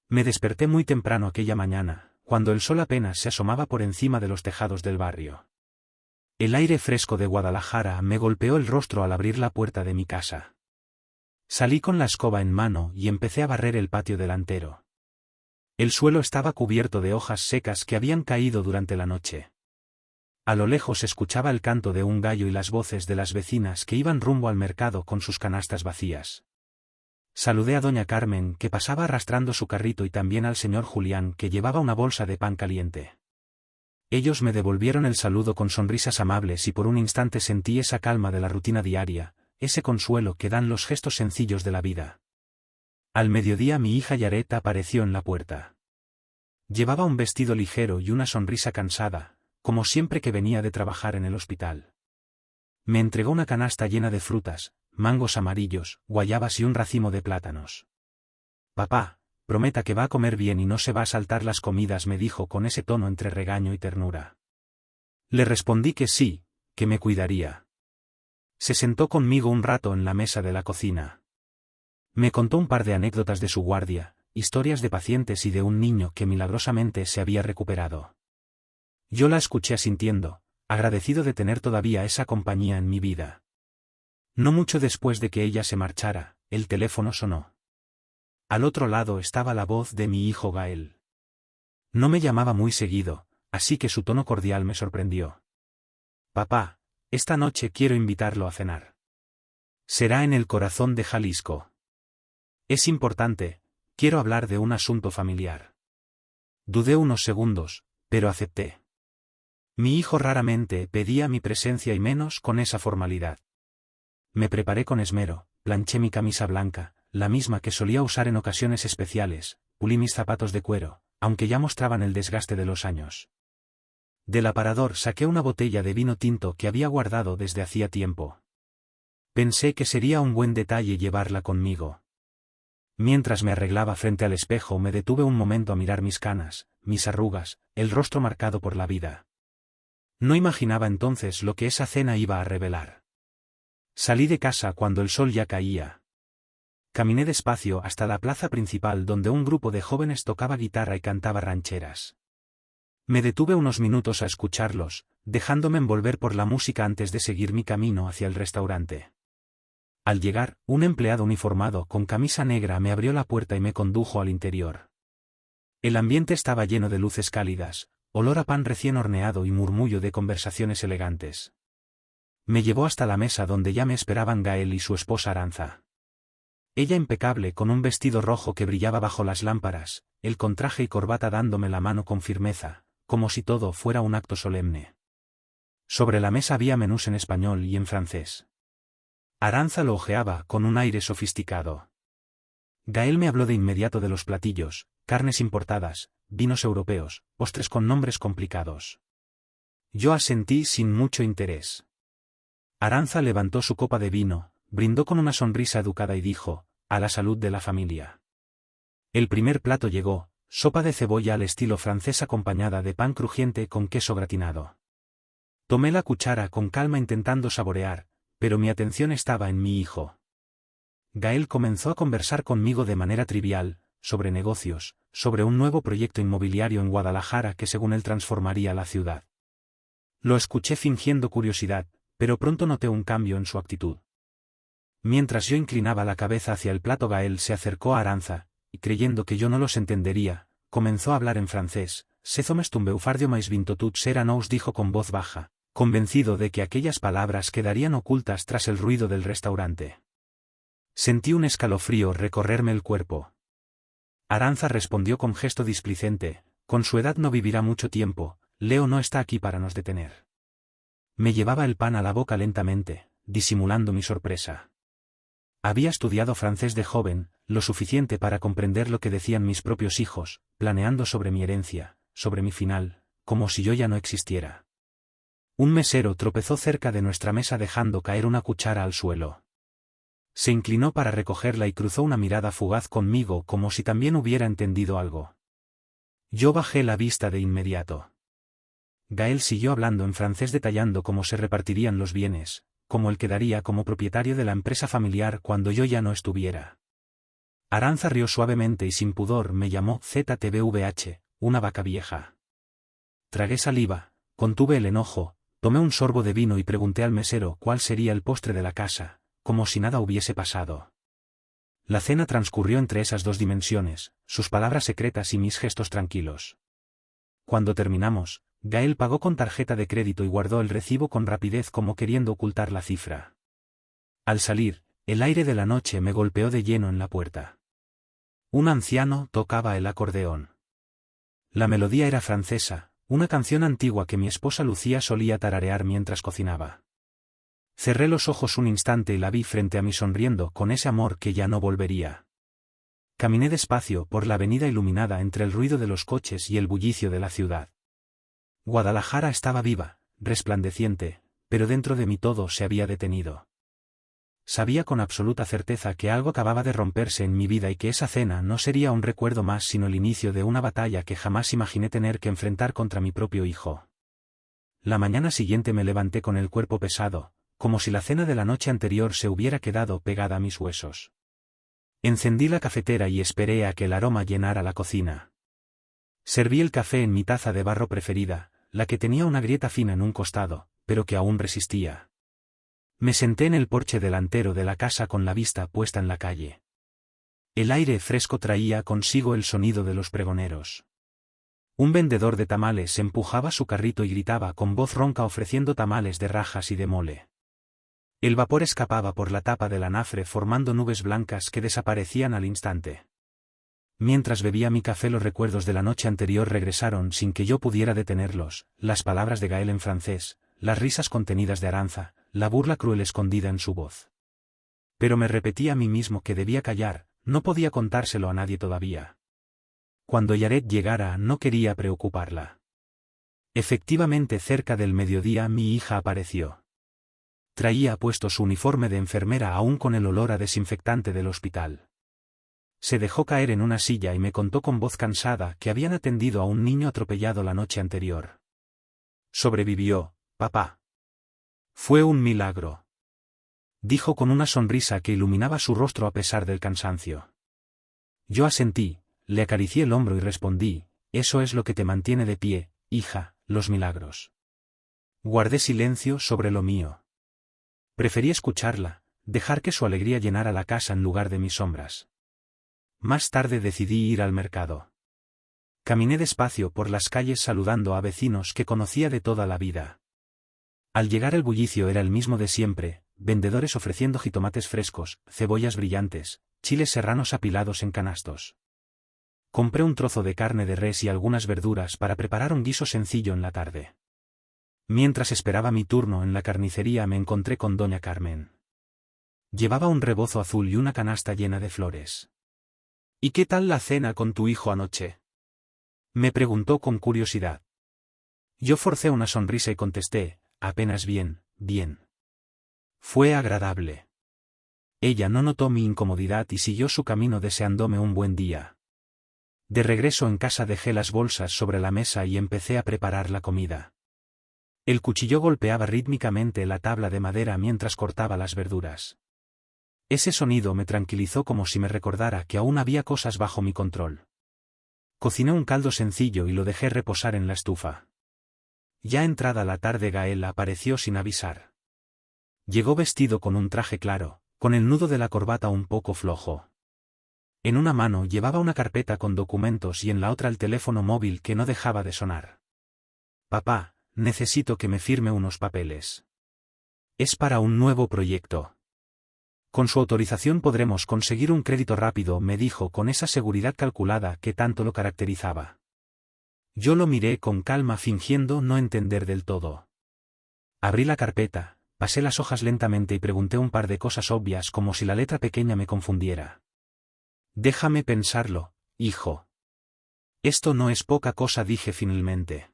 Me desperté muy temprano aquella mañana, cuando el sol apenas se asomaba por encima de los tejados del barrio. El aire fresco de Guadalajara me golpeó el rostro al abrir la puerta de mi casa. Salí con la escoba en mano y empecé a barrer el patio delantero. El suelo estaba cubierto de hojas secas que habían caído durante la noche. A lo lejos se escuchaba el canto de un gallo y las voces de las vecinas que iban rumbo al mercado con sus canastas vacías. Saludé a doña Carmen, que pasaba arrastrando su carrito, y también al señor Julián, que llevaba una bolsa de pan caliente. Ellos me devolvieron el saludo con sonrisas amables y por un instante sentí esa calma de la rutina diaria, ese consuelo que dan los gestos sencillos de la vida. Al mediodía mi hija Yaret apareció en la puerta. Llevaba un vestido ligero y una sonrisa cansada, como siempre que venía de trabajar en el hospital. Me entregó una canasta llena de frutas, mangos amarillos, guayabas y un racimo de plátanos. «Papá, prometa que va a comer bien y no se va a saltar las comidas», me dijo con ese tono entre regaño y ternura. Le respondí que sí, que me cuidaría. Se sentó conmigo un rato en la mesa de la cocina. Me contó un par de anécdotas de su guardia, historias de pacientes y de un niño que milagrosamente se había recuperado. Yo la escuché asintiendo, agradecido de tener todavía esa compañía en mi vida. No mucho después de que ella se marchara, el teléfono sonó. Al otro lado estaba la voz de mi hijo Gael. No me llamaba muy seguido, así que su tono cordial me sorprendió. «Papá, esta noche quiero invitarlo a cenar. Será en el corazón de Jalisco. Es importante, quiero hablar de un asunto familiar». Dudé unos segundos, pero acepté. Mi hijo raramente pedía mi presencia y menos con esa formalidad. Me preparé con esmero, planché mi camisa blanca, la misma que solía usar en ocasiones especiales, pulí mis zapatos de cuero, aunque ya mostraban el desgaste de los años. Del aparador saqué una botella de vino tinto que había guardado desde hacía tiempo. Pensé que sería un buen detalle llevarla conmigo. Mientras me arreglaba frente al espejo me detuve un momento a mirar mis canas, mis arrugas, el rostro marcado por la vida. No imaginaba entonces lo que esa cena iba a revelar. Salí de casa cuando el sol ya caía. Caminé despacio hasta la plaza principal donde un grupo de jóvenes tocaba guitarra y cantaba rancheras. Me detuve unos minutos a escucharlos, dejándome envolver por la música antes de seguir mi camino hacia el restaurante. Al llegar, un empleado uniformado con camisa negra me abrió la puerta y me condujo al interior. El ambiente estaba lleno de luces cálidas, olor a pan recién horneado y murmullo de conversaciones elegantes. Me llevó hasta la mesa donde ya me esperaban Gael y su esposa Aranza. Ella impecable con un vestido rojo que brillaba bajo las lámparas, el con traje y corbata dándome la mano con firmeza, como si todo fuera un acto solemne. Sobre la mesa había menús en español y en francés. Aranza lo hojeaba con un aire sofisticado. Gael me habló de inmediato de los platillos, carnes importadas, vinos europeos, postres con nombres complicados. Yo asentí sin mucho interés. Aranza levantó su copa de vino, brindó con una sonrisa educada y dijo: «A la salud de la familia». El primer plato llegó, sopa de cebolla al estilo francés acompañada de pan crujiente con queso gratinado. Tomé la cuchara con calma intentando saborear, pero mi atención estaba en mi hijo. Gael comenzó a conversar conmigo de manera trivial, sobre negocios, sobre un nuevo proyecto inmobiliario en Guadalajara que según él transformaría la ciudad. Lo escuché fingiendo curiosidad, pero pronto noté un cambio en su actitud. Mientras yo inclinaba la cabeza hacia el plato, Gael se acercó a Aranza, y creyendo que yo no los entendería, comenzó a hablar en francés. «Sezomes tumbeufardio mais vinto tout sera nous», dijo con voz baja, convencido de que aquellas palabras quedarían ocultas tras el ruido del restaurante. Sentí un escalofrío recorrerme el cuerpo. Aranza respondió con gesto displicente: «Con su edad no vivirá mucho tiempo, Leo no está aquí para nos detener». Me llevaba el pan a la boca lentamente, disimulando mi sorpresa. Había estudiado francés de joven, lo suficiente para comprender lo que decían mis propios hijos, planeando sobre mi herencia, sobre mi final, como si yo ya no existiera. Un mesero tropezó cerca de nuestra mesa dejando caer una cuchara al suelo. Se inclinó para recogerla y cruzó una mirada fugaz conmigo como si también hubiera entendido algo. Yo bajé la vista de inmediato. Gael siguió hablando en francés detallando cómo se repartirían los bienes, cómo él quedaría como propietario de la empresa familiar cuando yo ya no estuviera. Aranza rió suavemente y sin pudor me llamó ZTVH, una vaca vieja. Tragué saliva, contuve el enojo, tomé un sorbo de vino y pregunté al mesero cuál sería el postre de la casa, como si nada hubiese pasado. La cena transcurrió entre esas dos dimensiones, sus palabras secretas y mis gestos tranquilos. Cuando terminamos, Gael pagó con tarjeta de crédito y guardó el recibo con rapidez como queriendo ocultar la cifra. Al salir, el aire de la noche me golpeó de lleno en la puerta. Un anciano tocaba el acordeón. La melodía era francesa, una canción antigua que mi esposa Lucía solía tararear mientras cocinaba. Cerré los ojos un instante y la vi frente a mí sonriendo con ese amor que ya no volvería. Caminé despacio por la avenida iluminada entre el ruido de los coches y el bullicio de la ciudad. Guadalajara estaba viva, resplandeciente, pero dentro de mí todo se había detenido. Sabía con absoluta certeza que algo acababa de romperse en mi vida y que esa cena no sería un recuerdo más sino el inicio de una batalla que jamás imaginé tener que enfrentar contra mi propio hijo. La mañana siguiente me levanté con el cuerpo pesado, como si la cena de la noche anterior se hubiera quedado pegada a mis huesos. Encendí la cafetera y esperé a que el aroma llenara la cocina. Serví el café en mi taza de barro preferida, la que tenía una grieta fina en un costado, pero que aún resistía. Me senté en el porche delantero de la casa con la vista puesta en la calle. El aire fresco traía consigo el sonido de los pregoneros. Un vendedor de tamales empujaba su carrito y gritaba con voz ronca ofreciendo tamales de rajas y de mole. El vapor escapaba por la tapa del anafre formando nubes blancas que desaparecían al instante. Mientras bebía mi café los recuerdos de la noche anterior regresaron sin que yo pudiera detenerlos, las palabras de Gael en francés, las risas contenidas de Aranza, la burla cruel escondida en su voz. Pero me repetí a mí mismo que debía callar, no podía contárselo a nadie todavía. Cuando Yaret llegara no quería preocuparla. Efectivamente cerca del mediodía mi hija apareció. Traía puesto su uniforme de enfermera aún con el olor a desinfectante del hospital. Se dejó caer en una silla y me contó con voz cansada que habían atendido a un niño atropellado la noche anterior. Sobrevivió, papá. Fue un milagro. Dijo con una sonrisa que iluminaba su rostro a pesar del cansancio. Yo asentí, le acaricié el hombro y respondí, eso es lo que te mantiene de pie, hija, los milagros. Guardé silencio sobre lo mío. Preferí escucharla, dejar que su alegría llenara la casa en lugar de mis sombras. Más tarde decidí ir al mercado. Caminé despacio por las calles saludando a vecinos que conocía de toda la vida. Al llegar el bullicio era el mismo de siempre, vendedores ofreciendo jitomates frescos, cebollas brillantes, chiles serranos apilados en canastos. Compré un trozo de carne de res y algunas verduras para preparar un guiso sencillo en la tarde. Mientras esperaba mi turno en la carnicería me encontré con doña Carmen. Llevaba un rebozo azul y una canasta llena de flores. ¿Y qué tal la cena con tu hijo anoche?, me preguntó con curiosidad. Yo forcé una sonrisa y contesté, apenas bien, bien. Fue agradable. Ella no notó mi incomodidad y siguió su camino deseándome un buen día. De regreso en casa dejé las bolsas sobre la mesa y empecé a preparar la comida. El cuchillo golpeaba rítmicamente la tabla de madera mientras cortaba las verduras. Ese sonido me tranquilizó como si me recordara que aún había cosas bajo mi control. Cociné un caldo sencillo y lo dejé reposar en la estufa. Ya entrada la tarde Gael apareció sin avisar. Llegó vestido con un traje claro, con el nudo de la corbata un poco flojo. En una mano llevaba una carpeta con documentos y en la otra el teléfono móvil que no dejaba de sonar. Papá, necesito que me firme unos papeles. Es para un nuevo proyecto. Con su autorización podremos conseguir un crédito rápido, me dijo con esa seguridad calculada que tanto lo caracterizaba. Yo lo miré con calma fingiendo no entender del todo. Abrí la carpeta, pasé las hojas lentamente y pregunté un par de cosas obvias como si la letra pequeña me confundiera. Déjame pensarlo, hijo. Esto no es poca cosa, dije finalmente.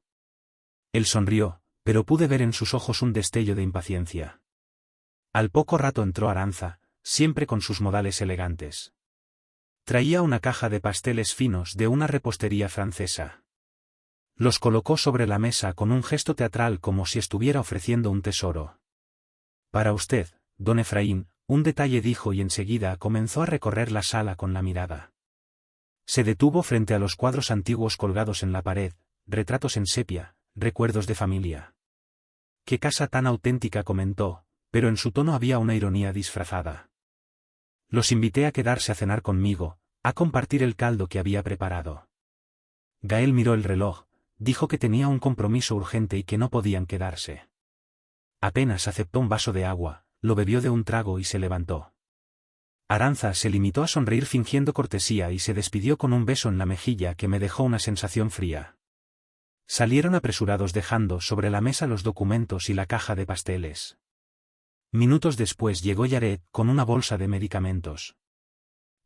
Él sonrió, pero pude ver en sus ojos un destello de impaciencia. Al poco rato entró Aranza, siempre con sus modales elegantes. Traía una caja de pasteles finos de una repostería francesa. Los colocó sobre la mesa con un gesto teatral como si estuviera ofreciendo un tesoro. Para usted, don Efraín, Un detalle dijo y enseguida comenzó a recorrer la sala con la mirada. Se detuvo frente a los cuadros antiguos colgados en la pared, retratos en sepia, recuerdos de familia. «Qué casa tan auténtica», comentó, pero en su tono había una ironía disfrazada. Los invité a quedarse a cenar conmigo, a compartir el caldo que había preparado. Gael miró el reloj, dijo que tenía un compromiso urgente y que no podían quedarse. Apenas aceptó un vaso de agua, lo bebió de un trago y se levantó. Arantza se limitó a sonreír fingiendo cortesía y se despidió con un beso en la mejilla que me dejó una sensación fría. Salieron apresurados dejando sobre la mesa los documentos y la caja de pasteles. Minutos después llegó Yared con una bolsa de medicamentos.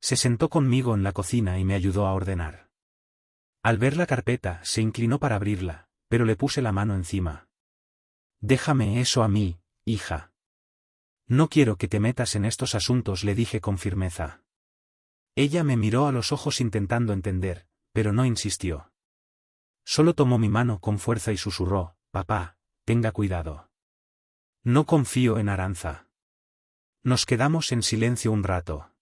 Se sentó conmigo en la cocina y me ayudó a ordenar. Al ver la carpeta, se inclinó para abrirla, pero le puse la mano encima. «Déjame eso a mí, hija. No quiero que te metas en estos asuntos», le dije con firmeza. Ella me miró a los ojos intentando entender, pero no insistió. Solo tomó mi mano con fuerza y susurró: «Papá, tenga cuidado. No confío en Arantza». Nos quedamos en silencio un rato.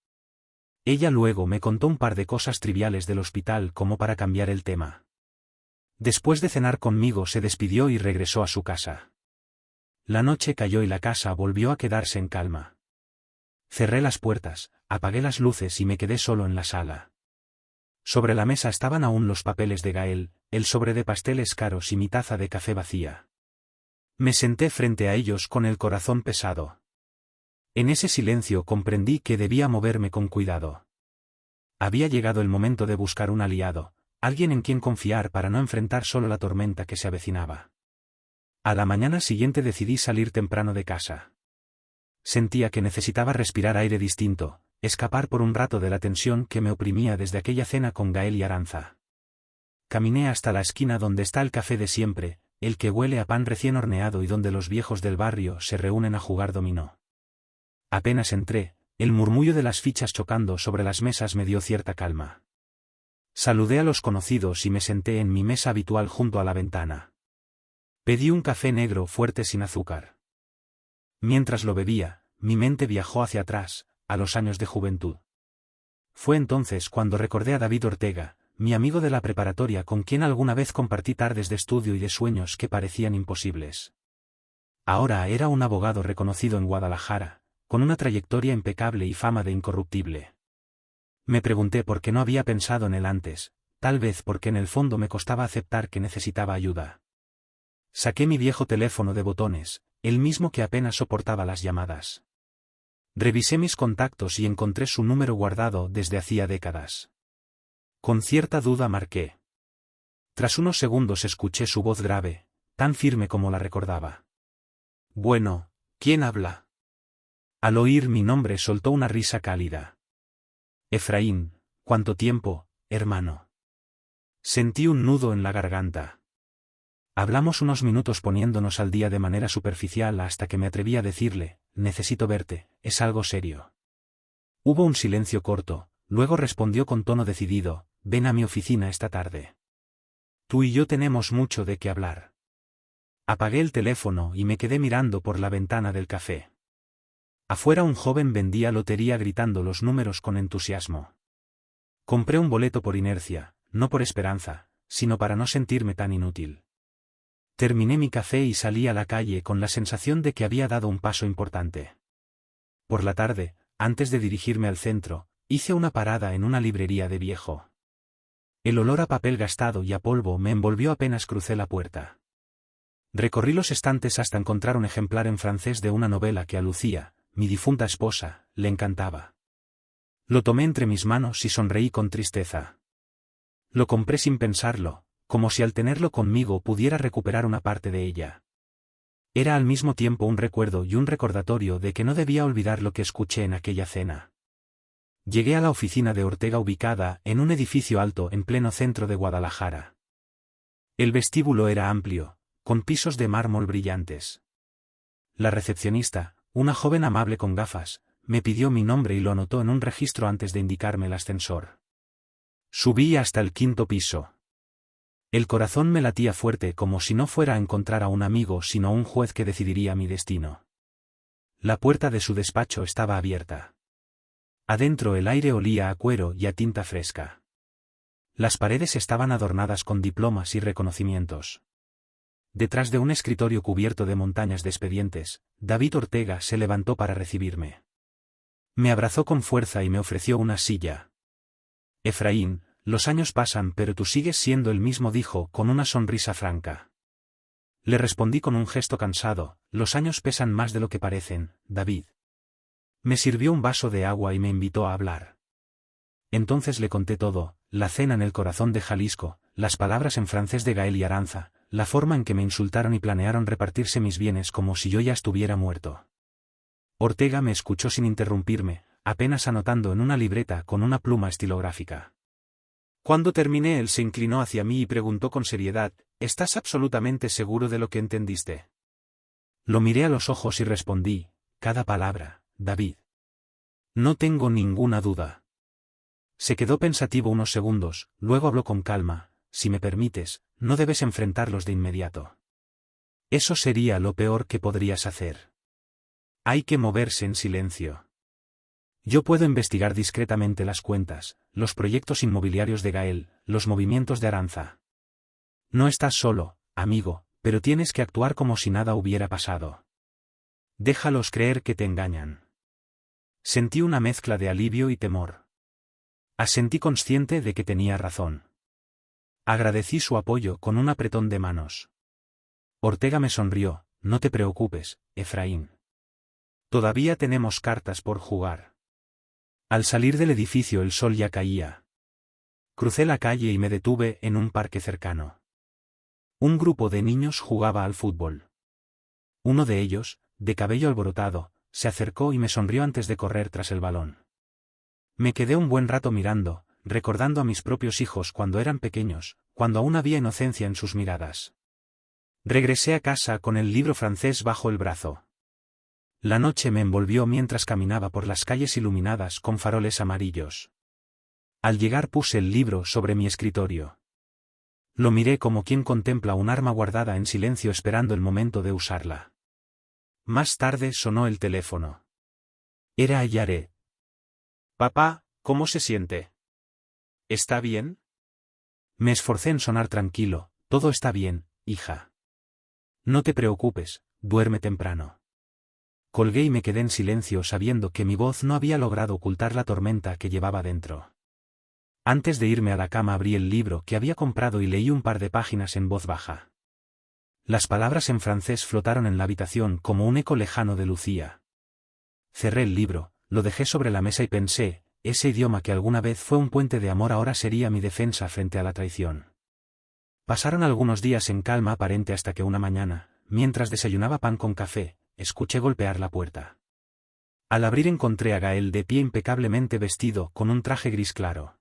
Ella luego me contó un par de cosas triviales del hospital como para cambiar el tema. Después de cenar conmigo se despidió y regresó a su casa. La noche cayó y la casa volvió a quedarse en calma. Cerré las puertas, apagué las luces y me quedé solo en la sala. Sobre la mesa estaban aún los papeles de Gael, el sobre de pasteles caros y mi taza de café vacía. Me senté frente a ellos con el corazón pesado. En ese silencio comprendí que debía moverme con cuidado. Había llegado el momento de buscar un aliado, alguien en quien confiar para no enfrentar solo la tormenta que se avecinaba. A la mañana siguiente decidí salir temprano de casa. Sentía que necesitaba respirar aire distinto, escapar por un rato de la tensión que me oprimía desde aquella cena con Gael y Arantza. Caminé hasta la esquina donde está el café de siempre, el que huele a pan recién horneado y donde los viejos del barrio se reúnen a jugar dominó. Apenas entré, el murmullo de las fichas chocando sobre las mesas me dio cierta calma. Saludé a los conocidos y me senté en mi mesa habitual junto a la ventana. Pedí un café negro fuerte sin azúcar. Mientras lo bebía, mi mente viajó hacia atrás, a los años de juventud. Fue entonces cuando recordé a David Ortega, mi amigo de la preparatoria con quien alguna vez compartí tardes de estudio y de sueños que parecían imposibles. Ahora era un abogado reconocido en Guadalajara, con una trayectoria impecable y fama de incorruptible. Me pregunté por qué no había pensado en él antes, tal vez porque en el fondo me costaba aceptar que necesitaba ayuda. Saqué mi viejo teléfono de botones, el mismo que apenas soportaba las llamadas. Revisé mis contactos y encontré su número guardado desde hacía décadas. Con cierta duda marqué. Tras unos segundos escuché su voz grave, tan firme como la recordaba. «Bueno, ¿quién habla?» Al oír mi nombre soltó una risa cálida. «Efraín, ¿cuánto tiempo, hermano?» Sentí un nudo en la garganta. Hablamos unos minutos poniéndonos al día de manera superficial hasta que me atreví a decirle: «Necesito verte, es algo serio». Hubo un silencio corto, luego respondió con tono decidido: «Ven a mi oficina esta tarde. Tú y yo tenemos mucho de qué hablar». Apagué el teléfono y me quedé mirando por la ventana del café. Afuera un joven vendía lotería gritando los números con entusiasmo. Compré un boleto por inercia, no por esperanza, sino para no sentirme tan inútil. Terminé mi café y salí a la calle con la sensación de que había dado un paso importante. Por la tarde, antes de dirigirme al centro, hice una parada en una librería de viejo. El olor a papel gastado y a polvo me envolvió apenas crucé la puerta. Recorrí los estantes hasta encontrar un ejemplar en francés de una novela que a Lucía, mi difunta esposa, le encantaba. Lo tomé entre mis manos y sonreí con tristeza. Lo compré sin pensarlo, como si al tenerlo conmigo pudiera recuperar una parte de ella. Era al mismo tiempo un recuerdo y un recordatorio de que no debía olvidar lo que escuché en aquella cena. Llegué a la oficina de Ortega ubicada en un edificio alto en pleno centro de Guadalajara. El vestíbulo era amplio, con pisos de mármol brillantes. La recepcionista, una joven amable con gafas, me pidió mi nombre y lo anotó en un registro antes de indicarme el ascensor. Subí hasta el 5º piso. El corazón me latía fuerte como si no fuera a encontrar a un amigo sino a un juez que decidiría mi destino. La puerta de su despacho estaba abierta. Adentro el aire olía a cuero y a tinta fresca. Las paredes estaban adornadas con diplomas y reconocimientos. Detrás de un escritorio cubierto de montañas de expedientes, David Ortega se levantó para recibirme. Me abrazó con fuerza y me ofreció una silla. Efraín, los años pasan pero tú sigues siendo el mismo, dijo con una sonrisa franca. Le respondí con un gesto cansado, los años pesan más de lo que parecen, David. Me sirvió un vaso de agua y me invitó a hablar. Entonces le conté todo, la cena en el corazón de Jalisco, las palabras en francés de Gael y Aranza, la forma en que me insultaron y planearon repartirse mis bienes como si yo ya estuviera muerto. Ortega me escuchó sin interrumpirme, apenas anotando en una libreta con una pluma estilográfica. Cuando terminé él se inclinó hacia mí y preguntó con seriedad, ¿estás absolutamente seguro de lo que entendiste? Lo miré a los ojos y respondí, cada palabra, David. No tengo ninguna duda. Se quedó pensativo unos segundos, luego habló con calma, si me permites, no debes enfrentarlos de inmediato. Eso sería lo peor que podrías hacer. Hay que moverse en silencio. Yo puedo investigar discretamente las cuentas, los proyectos inmobiliarios de Gael, los movimientos de Aranza. No estás solo, amigo, pero tienes que actuar como si nada hubiera pasado. Déjalos creer que te engañan. Sentí una mezcla de alivio y temor. Asentí consciente de que tenía razón. Agradecí su apoyo con un apretón de manos. Ortega me sonrió, no te preocupes, Efraín. Todavía tenemos cartas por jugar. Al salir del edificio el sol ya caía. Crucé la calle y me detuve en un parque cercano. Un grupo de niños jugaba al fútbol. Uno de ellos, de cabello alborotado, se acercó y me sonrió antes de correr tras el balón. Me quedé un buen rato mirando, recordando a mis propios hijos cuando eran pequeños, cuando aún había inocencia en sus miradas. Regresé a casa con el libro francés bajo el brazo. La noche me envolvió mientras caminaba por las calles iluminadas con faroles amarillos. Al llegar puse el libro sobre mi escritorio. Lo miré como quien contempla un arma guardada en silencio esperando el momento de usarla. Más tarde sonó el teléfono. Era Yaret. Papá, ¿cómo se siente? ¿Está bien? Me esforcé en sonar tranquilo, todo está bien, hija. No te preocupes, duerme temprano. Colgué y me quedé en silencio sabiendo que mi voz no había logrado ocultar la tormenta que llevaba dentro. Antes de irme a la cama abrí el libro que había comprado y leí un par de páginas en voz baja. Las palabras en francés flotaron en la habitación como un eco lejano de Lucía. Cerré el libro, lo dejé sobre la mesa y pensé, ese idioma que alguna vez fue un puente de amor ahora sería mi defensa frente a la traición. Pasaron algunos días en calma aparente hasta que una mañana, mientras desayunaba pan con café, escuché golpear la puerta. Al abrir encontré a Gael de pie impecablemente vestido con un traje gris claro.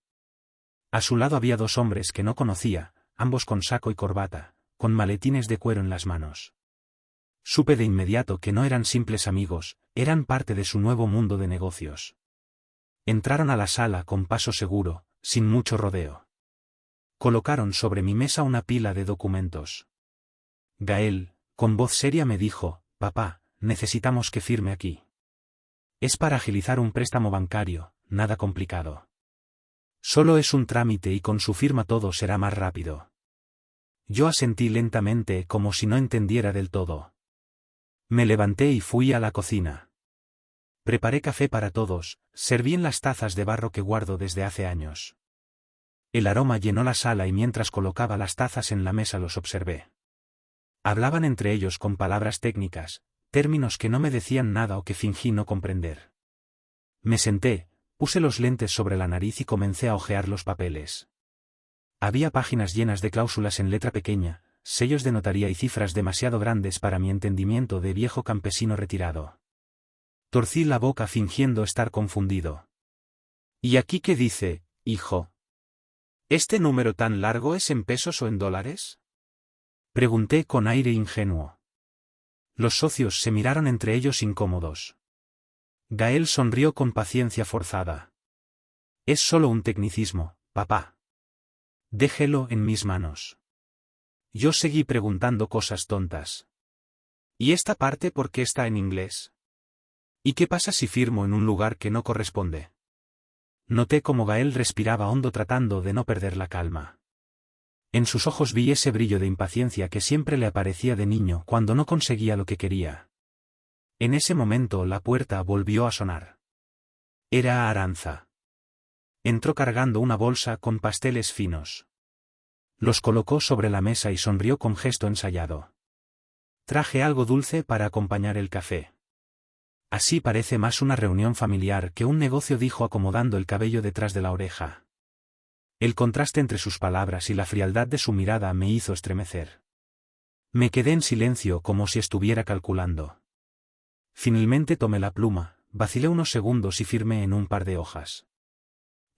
A su lado había dos hombres que no conocía, ambos con saco y corbata, con maletines de cuero en las manos. Supe de inmediato que no eran simples amigos, eran parte de su nuevo mundo de negocios. Entraron a la sala con paso seguro, sin mucho rodeo. Colocaron sobre mi mesa una pila de documentos. Gael, con voz seria me dijo, papá, necesitamos que firme aquí. Es para agilizar un préstamo bancario, nada complicado. Solo es un trámite y con su firma todo será más rápido. Yo asentí lentamente como si no entendiera del todo. Me levanté y fui a la cocina. Preparé café para todos, serví en las tazas de barro que guardo desde hace años. El aroma llenó la sala y mientras colocaba las tazas en la mesa los observé. Hablaban entre ellos con palabras técnicas, términos que no me decían nada o que fingí no comprender. Me senté, puse los lentes sobre la nariz y comencé a hojear los papeles. Había páginas llenas de cláusulas en letra pequeña, sellos de notaría y cifras demasiado grandes para mi entendimiento de viejo campesino retirado. Torcí la boca fingiendo estar confundido. ¿Y aquí qué dice, hijo? ¿Este número tan largo es en pesos o en dólares? Pregunté con aire ingenuo. Los socios se miraron entre ellos incómodos. Gael sonrió con paciencia forzada. Es solo un tecnicismo, papá. Déjelo en mis manos. Yo seguí preguntando cosas tontas. ¿Y esta parte por qué está en inglés? ¿Y qué pasa si firmo en un lugar que no corresponde? Noté cómo Gael respiraba hondo tratando de no perder la calma. En sus ojos vi ese brillo de impaciencia que siempre le aparecía de niño cuando no conseguía lo que quería. En ese momento la puerta volvió a sonar. Era Aranza. Entró cargando una bolsa con pasteles finos. Los colocó sobre la mesa y sonrió con gesto ensayado. Traje algo dulce para acompañar el café. Así parece más una reunión familiar que un negocio, dijo acomodando el cabello detrás de la oreja. El contraste entre sus palabras y la frialdad de su mirada me hizo estremecer. Me quedé en silencio como si estuviera calculando. Finalmente tomé la pluma, vacilé unos segundos y firmé en un par de hojas.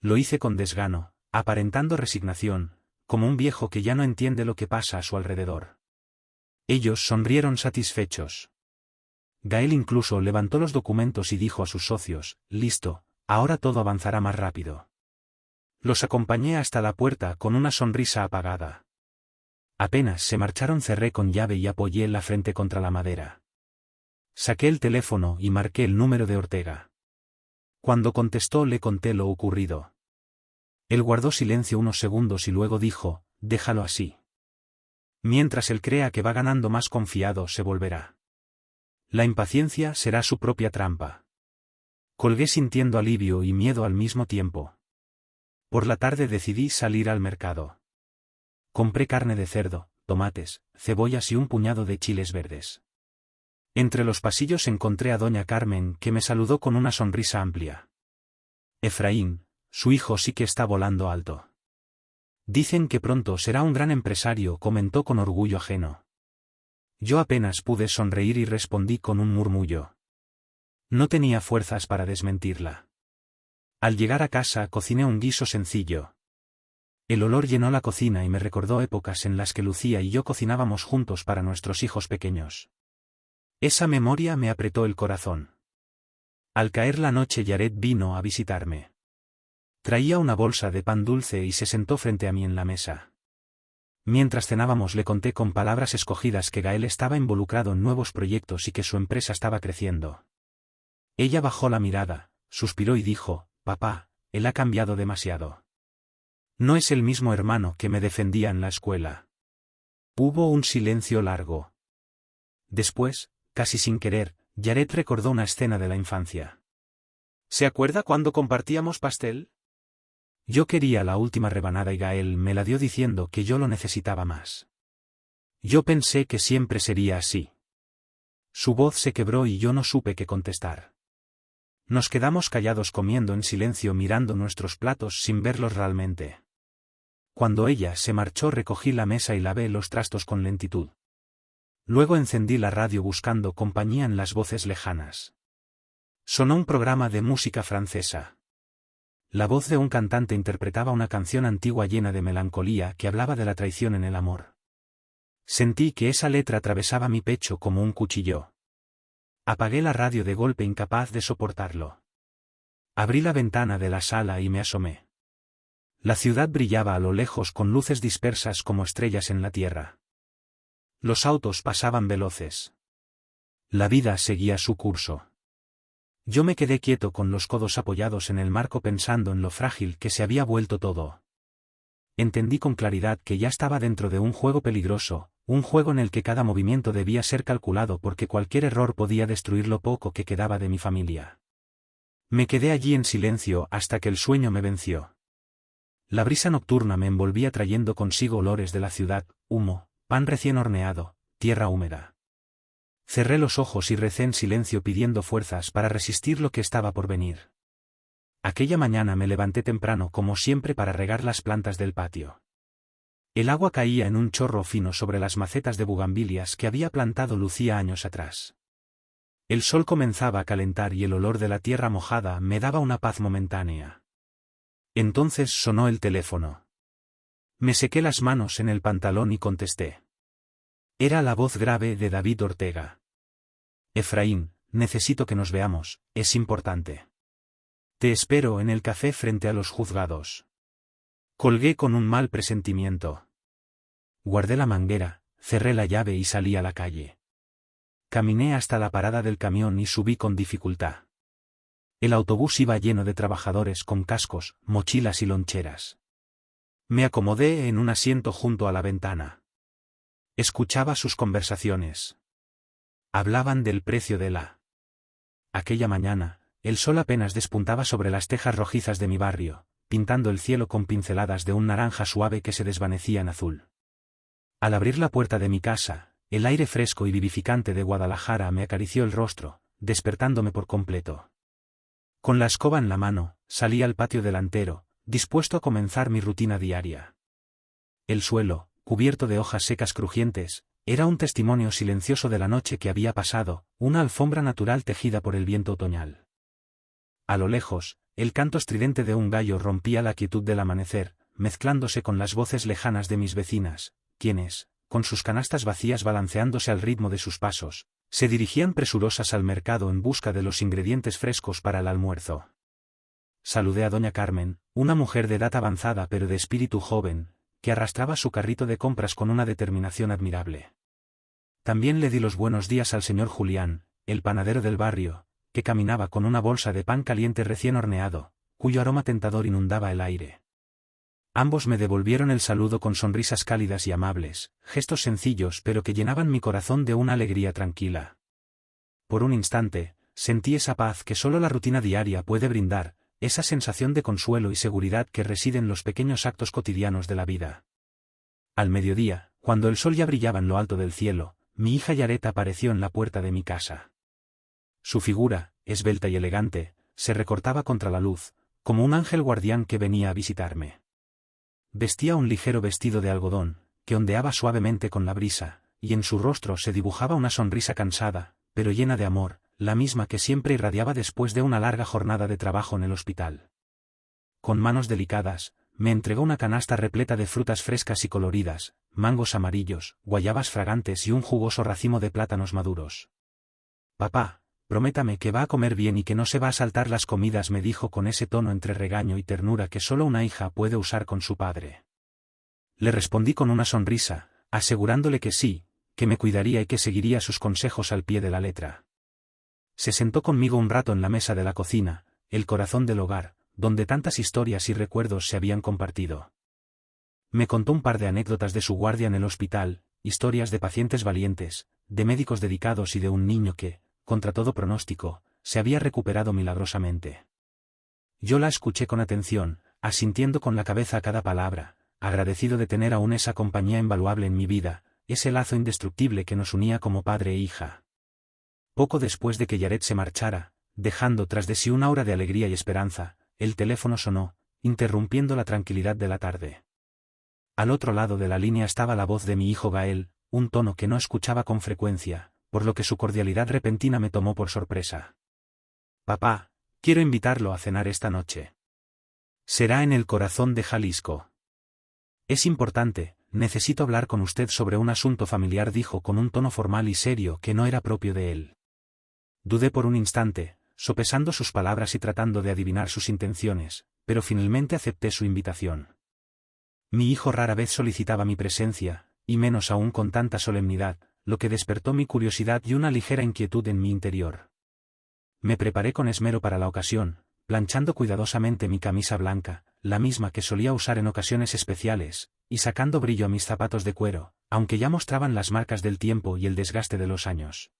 Lo hice con desgano, aparentando resignación, como un viejo que ya no entiende lo que pasa a su alrededor. Ellos sonrieron satisfechos. Gael incluso levantó los documentos y dijo a sus socios: listo, ahora todo avanzará más rápido. Los acompañé hasta la puerta con una sonrisa apagada. Apenas se marcharon cerré con llave y apoyé la frente contra la madera. Saqué el teléfono y marqué el número de Ortega. Cuando contestó le conté lo ocurrido. Él guardó silencio unos segundos y luego dijo: déjalo así. Mientras él crea que va ganando más confiado se volverá. La impaciencia será su propia trampa. Colgué sintiendo alivio y miedo al mismo tiempo. Por la tarde decidí salir al mercado. Compré carne de cerdo, tomates, cebollas y un puñado de chiles verdes. Entre los pasillos encontré a doña Carmen, que me saludó con una sonrisa amplia. Efraín, su hijo sí que está volando alto. Dicen que pronto será un gran empresario, comentó con orgullo ajeno. Yo apenas pude sonreír y respondí con un murmullo. No tenía fuerzas para desmentirla. Al llegar a casa cociné un guiso sencillo. El olor llenó la cocina y me recordó épocas en las que Lucía y yo cocinábamos juntos para nuestros hijos pequeños. Esa memoria me apretó el corazón. Al caer la noche Yaret vino a visitarme. Traía una bolsa de pan dulce y se sentó frente a mí en la mesa. Mientras cenábamos le conté con palabras escogidas que Gael estaba involucrado en nuevos proyectos y que su empresa estaba creciendo. Ella bajó la mirada, suspiró y dijo: papá, él ha cambiado demasiado. No es el mismo hermano que me defendía en la escuela. Hubo un silencio largo. Después, casi sin querer, Yaret recordó una escena de la infancia. ¿Se acuerda cuando compartíamos pastel? Yo quería la última rebanada y Gael me la dio diciendo que yo lo necesitaba más. Yo pensé que siempre sería así. Su voz se quebró y yo no supe qué contestar. Nos quedamos callados comiendo en silencio mirando nuestros platos sin verlos realmente. Cuando ella se marchó recogí la mesa y lavé los trastos con lentitud. Luego encendí la radio buscando compañía en las voces lejanas. Sonó un programa de música francesa. La voz de un cantante interpretaba una canción antigua llena de melancolía que hablaba de la traición en el amor. Sentí que esa letra atravesaba mi pecho como un cuchillo. Apagué la radio de golpe, incapaz de soportarlo. Abrí la ventana de la sala y me asomé. La ciudad brillaba a lo lejos con luces dispersas como estrellas en la tierra. Los autos pasaban veloces. La vida seguía su curso. Yo me quedé quieto con los codos apoyados en el marco pensando en lo frágil que se había vuelto todo. Entendí con claridad que ya estaba dentro de un juego peligroso, un juego en el que cada movimiento debía ser calculado porque cualquier error podía destruir lo poco que quedaba de mi familia. Me quedé allí en silencio hasta que el sueño me venció. La brisa nocturna me envolvía trayendo consigo olores de la ciudad, humo, pan recién horneado, tierra húmeda. Cerré los ojos y recé en silencio pidiendo fuerzas para resistir lo que estaba por venir. Aquella mañana me levanté temprano como siempre para regar las plantas del patio. El agua caía en un chorro fino sobre las macetas de bugambilias que había plantado Lucía años atrás. El sol comenzaba a calentar y el olor de la tierra mojada me daba una paz momentánea. Entonces sonó el teléfono. Me sequé las manos en el pantalón y contesté. Era la voz grave de David Ortega. Efraín, necesito que nos veamos, es importante. Te espero en el café frente a los juzgados. Colgué con un mal presentimiento. Guardé la manguera, cerré la llave y salí a la calle. Caminé hasta la parada del camión y subí con dificultad. El autobús iba lleno de trabajadores con cascos, mochilas y loncheras. Me acomodé en un asiento junto a la ventana. Escuchaba sus conversaciones. Hablaban del precio de la. Aquella mañana, el sol apenas despuntaba sobre las tejas rojizas de mi barrio, pintando el cielo con pinceladas de un naranja suave que se desvanecía en azul. Al abrir la puerta de mi casa, el aire fresco y vivificante de Guadalajara me acarició el rostro, despertándome por completo. Con la escoba en la mano, salí al patio delantero, dispuesto a comenzar mi rutina diaria. El suelo, cubierto de hojas secas crujientes, era un testimonio silencioso de la noche que había pasado, una alfombra natural tejida por el viento otoñal. A lo lejos, el canto estridente de un gallo rompía la quietud del amanecer, mezclándose con las voces lejanas de mis vecinas, quienes, con sus canastas vacías balanceándose al ritmo de sus pasos, se dirigían presurosas al mercado en busca de los ingredientes frescos para el almuerzo. Saludé a doña Carmen, una mujer de edad avanzada pero de espíritu joven, que arrastraba su carrito de compras con una determinación admirable. También le di los buenos días al señor Julián, el panadero del barrio, que caminaba con una bolsa de pan caliente recién horneado, cuyo aroma tentador inundaba el aire. Ambos me devolvieron el saludo con sonrisas cálidas y amables, gestos sencillos pero que llenaban mi corazón de una alegría tranquila. Por un instante, sentí esa paz que solo la rutina diaria puede brindar, esa sensación de consuelo y seguridad que reside en los pequeños actos cotidianos de la vida. Al mediodía, cuando el sol ya brillaba en lo alto del cielo, mi hija Yaret apareció en la puerta de mi casa. Su figura, esbelta y elegante, se recortaba contra la luz, como un ángel guardián que venía a visitarme. Vestía un ligero vestido de algodón, que ondeaba suavemente con la brisa, y en su rostro se dibujaba una sonrisa cansada, pero llena de amor, la misma que siempre irradiaba después de una larga jornada de trabajo en el hospital. Con manos delicadas, me entregó una canasta repleta de frutas frescas y coloridas, mangos amarillos, guayabas fragantes y un jugoso racimo de plátanos maduros. «Papá, prométame que va a comer bien y que no se va a saltar las comidas», me dijo con ese tono entre regaño y ternura que solo una hija puede usar con su padre. Le respondí con una sonrisa, asegurándole que sí, que me cuidaría y que seguiría sus consejos al pie de la letra. Se sentó conmigo un rato en la mesa de la cocina, el corazón del hogar, donde tantas historias y recuerdos se habían compartido. Me contó un par de anécdotas de su guardia en el hospital, historias de pacientes valientes, de médicos dedicados y de un niño que, contra todo pronóstico, se había recuperado milagrosamente. Yo la escuché con atención, asintiendo con la cabeza a cada palabra, agradecido de tener aún esa compañía invaluable en mi vida, ese lazo indestructible que nos unía como padre e hija. Poco después de que Yaret se marchara, dejando tras de sí una aura de alegría y esperanza, el teléfono sonó, interrumpiendo la tranquilidad de la tarde. Al otro lado de la línea estaba la voz de mi hijo Gael, un tono que no escuchaba con frecuencia, por lo que su cordialidad repentina me tomó por sorpresa. «Papá, quiero invitarlo a cenar esta noche. Será en el corazón de Jalisco. Es importante, necesito hablar con usted sobre un asunto familiar», dijo con un tono formal y serio que no era propio de él. Dudé por un instante, sopesando sus palabras y tratando de adivinar sus intenciones, pero finalmente acepté su invitación. Mi hijo rara vez solicitaba mi presencia, y menos aún con tanta solemnidad, lo que despertó mi curiosidad y una ligera inquietud en mi interior. Me preparé con esmero para la ocasión, planchando cuidadosamente mi camisa blanca, la misma que solía usar en ocasiones especiales, y sacando brillo a mis zapatos de cuero, aunque ya mostraban las marcas del tiempo y el desgaste de los años.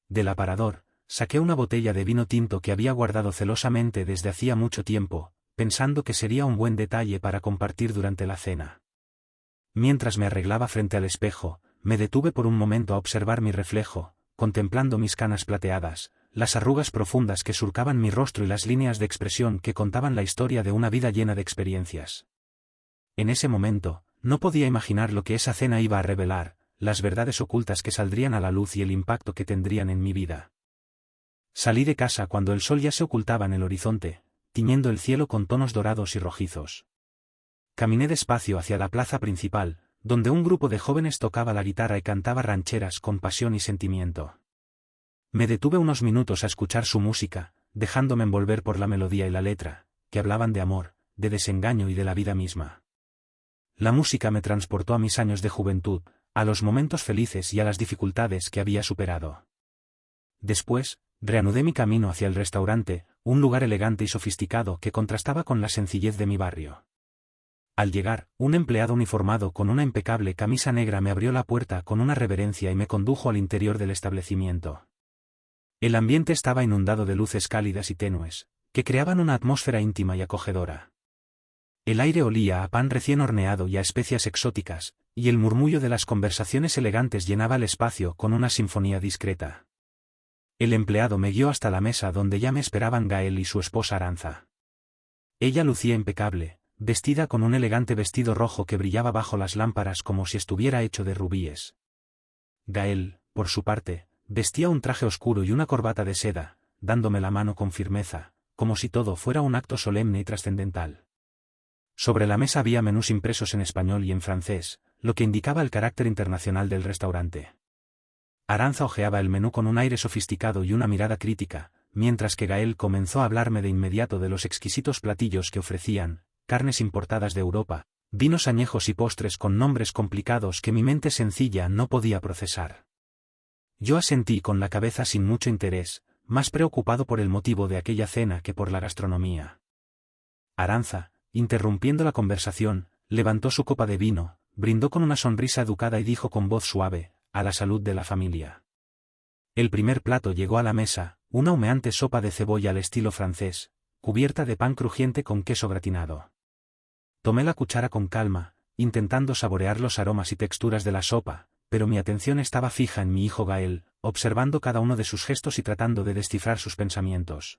Del aparador, saqué una botella de vino tinto que había guardado celosamente desde hacía mucho tiempo, pensando que sería un buen detalle para compartir durante la cena. Mientras me arreglaba frente al espejo, me detuve por un momento a observar mi reflejo, contemplando mis canas plateadas, las arrugas profundas que surcaban mi rostro y las líneas de expresión que contaban la historia de una vida llena de experiencias. En ese momento, no podía imaginar lo que esa cena iba a revelar, las verdades ocultas que saldrían a la luz y el impacto que tendrían en mi vida. Salí de casa cuando el sol ya se ocultaba en el horizonte, tiñendo el cielo con tonos dorados y rojizos. Caminé despacio hacia la plaza principal, donde un grupo de jóvenes tocaba la guitarra y cantaba rancheras con pasión y sentimiento. Me detuve unos minutos a escuchar su música, dejándome envolver por la melodía y la letra, que hablaban de amor, de desengaño y de la vida misma. La música me transportó a mis años de juventud, a los momentos felices y a las dificultades que había superado. Después, reanudé mi camino hacia el restaurante, un lugar elegante y sofisticado que contrastaba con la sencillez de mi barrio. Al llegar, un empleado uniformado con una impecable camisa negra me abrió la puerta con una reverencia y me condujo al interior del establecimiento. El ambiente estaba inundado de luces cálidas y tenues, que creaban una atmósfera íntima y acogedora. El aire olía a pan recién horneado y a especias exóticas, y el murmullo de las conversaciones elegantes llenaba el espacio con una sinfonía discreta. El empleado me guió hasta la mesa donde ya me esperaban Gael y su esposa Aranza. Ella lucía impecable, vestida con un elegante vestido rojo que brillaba bajo las lámparas como si estuviera hecho de rubíes. Gael, por su parte, vestía un traje oscuro y una corbata de seda, dándome la mano con firmeza, como si todo fuera un acto solemne y trascendental. Sobre la mesa había menús impresos en español y en francés, lo que indicaba el carácter internacional del restaurante. Aranza hojeaba el menú con un aire sofisticado y una mirada crítica, mientras que Gael comenzó a hablarme de inmediato de los exquisitos platillos que ofrecían, carnes importadas de Europa, vinos añejos y postres con nombres complicados que mi mente sencilla no podía procesar. Yo asentí con la cabeza sin mucho interés, más preocupado por el motivo de aquella cena que por la gastronomía. Aranza, interrumpiendo la conversación, levantó su copa de vino, brindó con una sonrisa educada y dijo con voz suave, «A la salud de la familia». El primer plato llegó a la mesa, una humeante sopa de cebolla al estilo francés, cubierta de pan crujiente con queso gratinado. Tomé la cuchara con calma, intentando saborear los aromas y texturas de la sopa, pero mi atención estaba fija en mi hijo Gael, observando cada uno de sus gestos y tratando de descifrar sus pensamientos.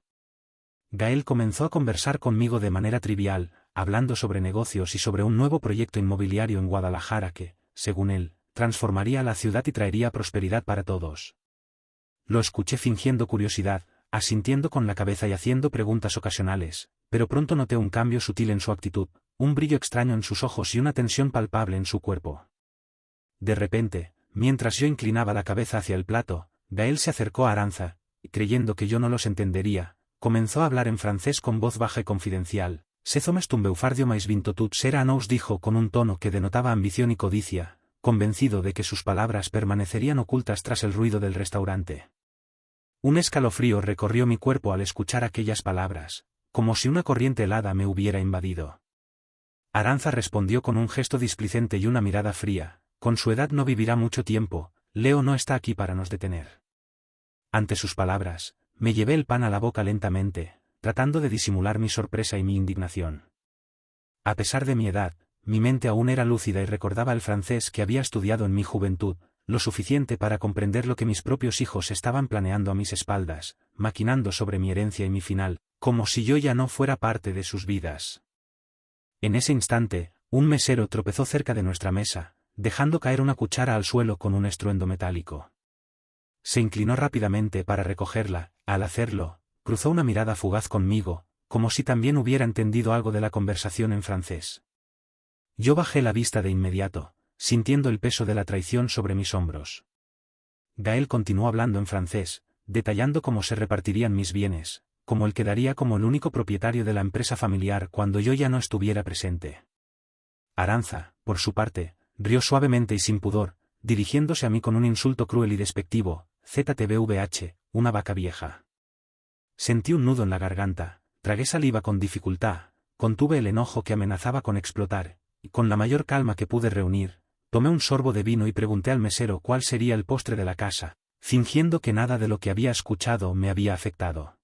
Gael comenzó a conversar conmigo de manera trivial, hablando sobre negocios y sobre un nuevo proyecto inmobiliario en Guadalajara que, según él, transformaría la ciudad y traería prosperidad para todos. Lo escuché fingiendo curiosidad, asintiendo con la cabeza y haciendo preguntas ocasionales, pero pronto noté un cambio sutil en su actitud, un brillo extraño en sus ojos y una tensión palpable en su cuerpo. De repente, mientras yo inclinaba la cabeza hacia el plato, Gael se acercó a Aranza, y creyendo que yo no los entendería, comenzó a hablar en francés con voz baja y confidencial. «C'est un beaufardio mais vinto tout sera à nous», dijo con un tono que denotaba ambición y codicia, convencido de que sus palabras permanecerían ocultas tras el ruido del restaurante. Un escalofrío recorrió mi cuerpo al escuchar aquellas palabras, como si una corriente helada me hubiera invadido. Aranza respondió con un gesto displicente y una mirada fría: «Con su edad no vivirá mucho tiempo, Leo no está aquí para nos detener». Ante sus palabras, me llevé el pan a la boca lentamente, tratando de disimular mi sorpresa y mi indignación. A pesar de mi edad, mi mente aún era lúcida y recordaba el francés que había estudiado en mi juventud, lo suficiente para comprender lo que mis propios hijos estaban planeando a mis espaldas, maquinando sobre mi herencia y mi final, como si yo ya no fuera parte de sus vidas. En ese instante, un mesero tropezó cerca de nuestra mesa, dejando caer una cuchara al suelo con un estruendo metálico. Se inclinó rápidamente para recogerla. Al hacerlo, cruzó una mirada fugaz conmigo, como si también hubiera entendido algo de la conversación en francés. Yo bajé la vista de inmediato, sintiendo el peso de la traición sobre mis hombros. Gael continuó hablando en francés, detallando cómo se repartirían mis bienes, cómo él quedaría como el único propietario de la empresa familiar cuando yo ya no estuviera presente. Aranza, por su parte, rió suavemente y sin pudor, dirigiéndose a mí con un insulto cruel y despectivo: «ZTVH, una vaca vieja». Sentí un nudo en la garganta, tragué saliva con dificultad, contuve el enojo que amenazaba con explotar, y con la mayor calma que pude reunir, tomé un sorbo de vino y pregunté al mesero cuál sería el postre de la casa, fingiendo que nada de lo que había escuchado me había afectado.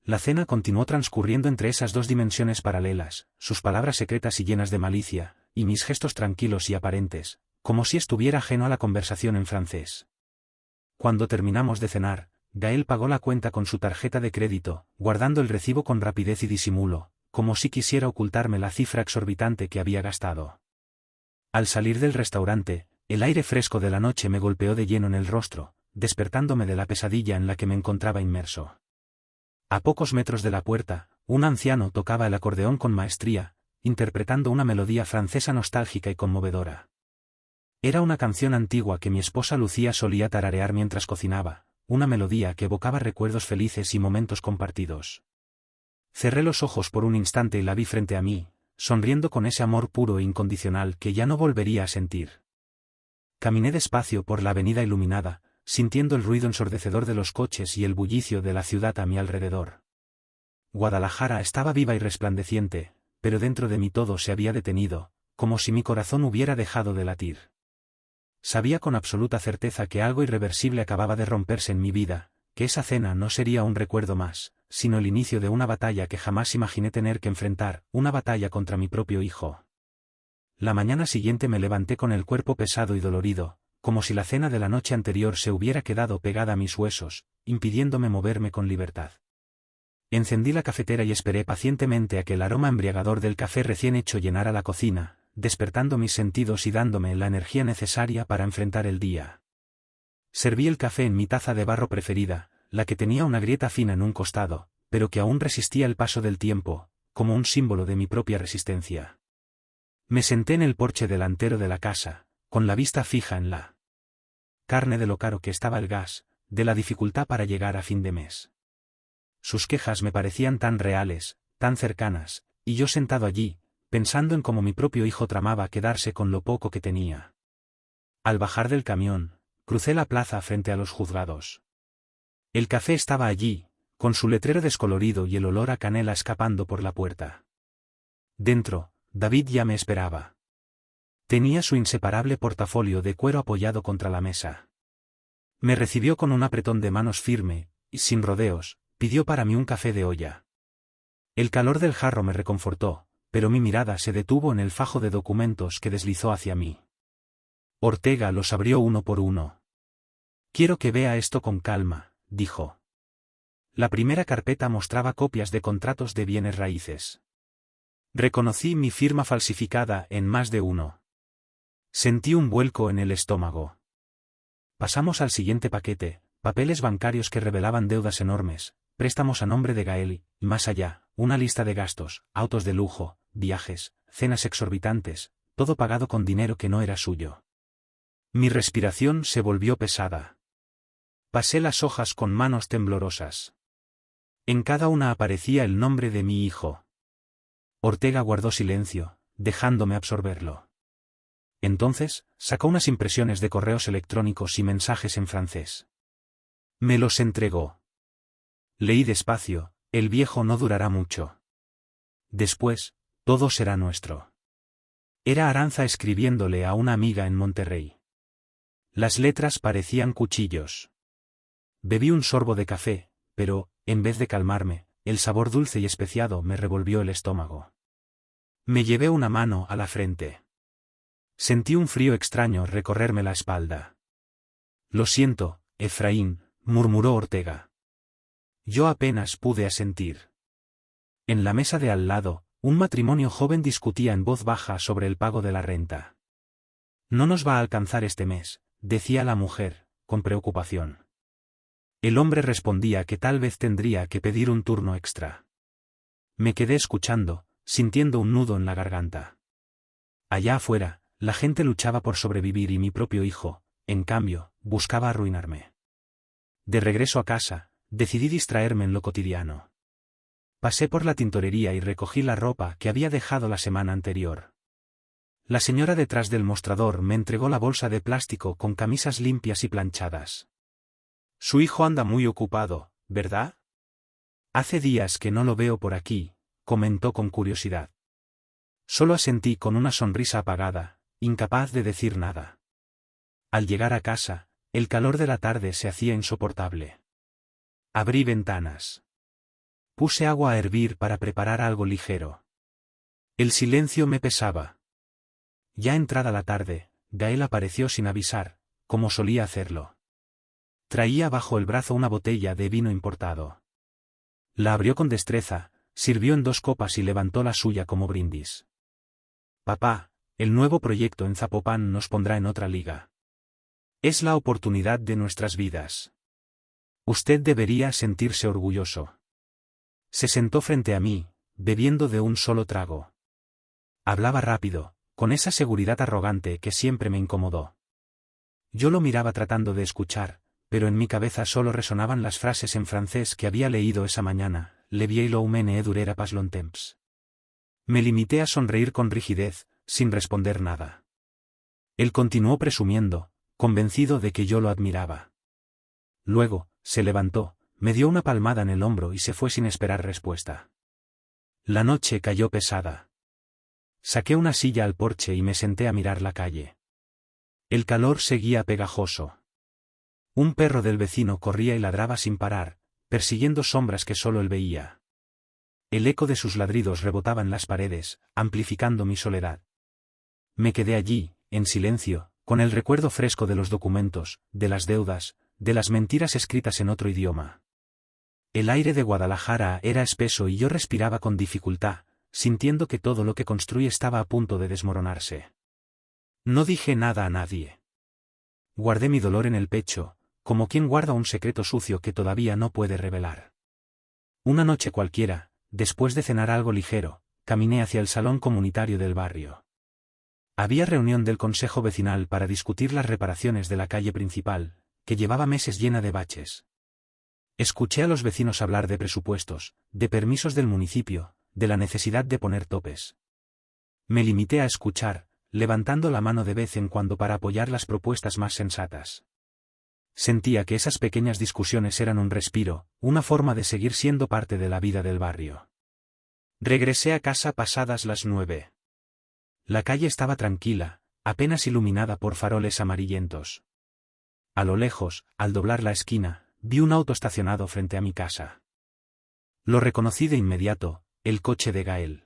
La cena continuó transcurriendo entre esas dos dimensiones paralelas, sus palabras secretas y llenas de malicia, y mis gestos tranquilos y aparentes, como si estuviera ajeno a la conversación en francés. Cuando terminamos de cenar, Gael pagó la cuenta con su tarjeta de crédito, guardando el recibo con rapidez y disimulo, como si quisiera ocultarme la cifra exorbitante que había gastado. Al salir del restaurante, el aire fresco de la noche me golpeó de lleno en el rostro, despertándome de la pesadilla en la que me encontraba inmerso. A pocos metros de la puerta, un anciano tocaba el acordeón con maestría, interpretando una melodía francesa nostálgica y conmovedora. Era una canción antigua que mi esposa Lucía solía tararear mientras cocinaba, una melodía que evocaba recuerdos felices y momentos compartidos. Cerré los ojos por un instante y la vi frente a mí, sonriendo con ese amor puro e incondicional que ya no volvería a sentir. Caminé despacio por la avenida iluminada, sintiendo el ruido ensordecedor de los coches y el bullicio de la ciudad a mi alrededor. Guadalajara estaba viva y resplandeciente, pero dentro de mí todo se había detenido, como si mi corazón hubiera dejado de latir. Sabía con absoluta certeza que algo irreversible acababa de romperse en mi vida, que esa cena no sería un recuerdo más, sino el inicio de una batalla que jamás imaginé tener que enfrentar, una batalla contra mi propio hijo. La mañana siguiente me levanté con el cuerpo pesado y dolorido, como si la cena de la noche anterior se hubiera quedado pegada a mis huesos, impidiéndome moverme con libertad. Encendí la cafetera y esperé pacientemente a que el aroma embriagador del café recién hecho llenara la cocina, despertando mis sentidos y dándome la energía necesaria para enfrentar el día. Serví el café en mi taza de barro preferida, la que tenía una grieta fina en un costado, pero que aún resistía el paso del tiempo, como un símbolo de mi propia resistencia. Me senté en el porche delantero de la casa, con la vista fija en la carne de lo caro que estaba el gas, de la dificultad para llegar a fin de mes. Sus quejas me parecían tan reales, tan cercanas, y yo sentado allí, pensando en cómo mi propio hijo tramaba quedarse con lo poco que tenía. Al bajar del camión, crucé la plaza frente a los juzgados. El café estaba allí, con su letrero descolorido y el olor a canela escapando por la puerta. Dentro, David ya me esperaba. Tenía su inseparable portafolio de cuero apoyado contra la mesa. Me recibió con un apretón de manos firme, y sin rodeos, pidió para mí un café de olla. El calor del jarro me reconfortó, pero mi mirada se detuvo en el fajo de documentos que deslizó hacia mí. Ortega los abrió uno por uno. Quiero que vea esto con calma, dijo. La primera carpeta mostraba copias de contratos de bienes raíces. Reconocí mi firma falsificada en más de uno. Sentí un vuelco en el estómago. Pasamos al siguiente paquete, papeles bancarios que revelaban deudas enormes, préstamos a nombre de Gael, y más allá, una lista de gastos, autos de lujo, viajes, cenas exorbitantes, todo pagado con dinero que no era suyo. Mi respiración se volvió pesada. Pasé las hojas con manos temblorosas. En cada una aparecía el nombre de mi hijo. Ortega guardó silencio, dejándome absorberlo. Entonces, sacó unas impresiones de correos electrónicos y mensajes en francés. Me los entregó. Leí despacio, el viejo no durará mucho. Después, todo será nuestro. Era Aranza escribiéndole a una amiga en Monterrey. Las letras parecían cuchillos. Bebí un sorbo de café, pero, en vez de calmarme, el sabor dulce y especiado me revolvió el estómago. Me llevé una mano a la frente. Sentí un frío extraño recorrerme la espalda. Lo siento, Efraín, murmuró Ortega. Yo apenas pude asentir. En la mesa de al lado, un matrimonio joven discutía en voz baja sobre el pago de la renta. No nos va a alcanzar este mes, decía la mujer, con preocupación. El hombre respondía que tal vez tendría que pedir un turno extra. Me quedé escuchando, sintiendo un nudo en la garganta. Allá afuera, la gente luchaba por sobrevivir y mi propio hijo, en cambio, buscaba arruinarme. De regreso a casa, decidí distraerme en lo cotidiano. Pasé por la tintorería y recogí la ropa que había dejado la semana anterior. La señora detrás del mostrador me entregó la bolsa de plástico con camisas limpias y planchadas. Su hijo anda muy ocupado, ¿verdad? Hace días que no lo veo por aquí, comentó con curiosidad. Solo asentí con una sonrisa apagada, incapaz de decir nada. Al llegar a casa, el calor de la tarde se hacía insoportable. Abrí ventanas. Puse agua a hervir para preparar algo ligero. El silencio me pesaba. Ya entrada la tarde, Gael apareció sin avisar, como solía hacerlo. Traía bajo el brazo una botella de vino importado. La abrió con destreza, sirvió en 2 copas y levantó la suya como brindis. Papá, el nuevo proyecto en Zapopan nos pondrá en otra liga. Es la oportunidad de nuestras vidas. Usted debería sentirse orgulloso. Se sentó frente a mí, bebiendo de un solo trago. Hablaba rápido, con esa seguridad arrogante que siempre me incomodó. Yo lo miraba tratando de escuchar, pero en mi cabeza solo resonaban las frases en francés que había leído esa mañana, Le vieil homme durera pas longtemps. Me limité a sonreír con rigidez, sin responder nada. Él continuó presumiendo, convencido de que yo lo admiraba. Luego, se levantó, me dio una palmada en el hombro y se fue sin esperar respuesta. La noche cayó pesada. Saqué una silla al porche y me senté a mirar la calle. El calor seguía pegajoso. Un perro del vecino corría y ladraba sin parar, persiguiendo sombras que solo él veía. El eco de sus ladridos rebotaba en las paredes, amplificando mi soledad. Me quedé allí, en silencio, con el recuerdo fresco de los documentos, de las deudas, de las mentiras escritas en otro idioma. El aire de Guadalajara era espeso y yo respiraba con dificultad, sintiendo que todo lo que construí estaba a punto de desmoronarse. No dije nada a nadie. Guardé mi dolor en el pecho, como quien guarda un secreto sucio que todavía no puede revelar. Una noche cualquiera, después de cenar algo ligero, caminé hacia el salón comunitario del barrio. Había reunión del consejo vecinal para discutir las reparaciones de la calle principal, que llevaba meses llena de baches. Escuché a los vecinos hablar de presupuestos, de permisos del municipio, de la necesidad de poner topes. Me limité a escuchar, levantando la mano de vez en cuando para apoyar las propuestas más sensatas. Sentía que esas pequeñas discusiones eran un respiro, una forma de seguir siendo parte de la vida del barrio. Regresé a casa pasadas las 9. La calle estaba tranquila, apenas iluminada por faroles amarillentos. A lo lejos, al doblar la esquina, vi un auto estacionado frente a mi casa. Lo reconocí de inmediato, el coche de Gael.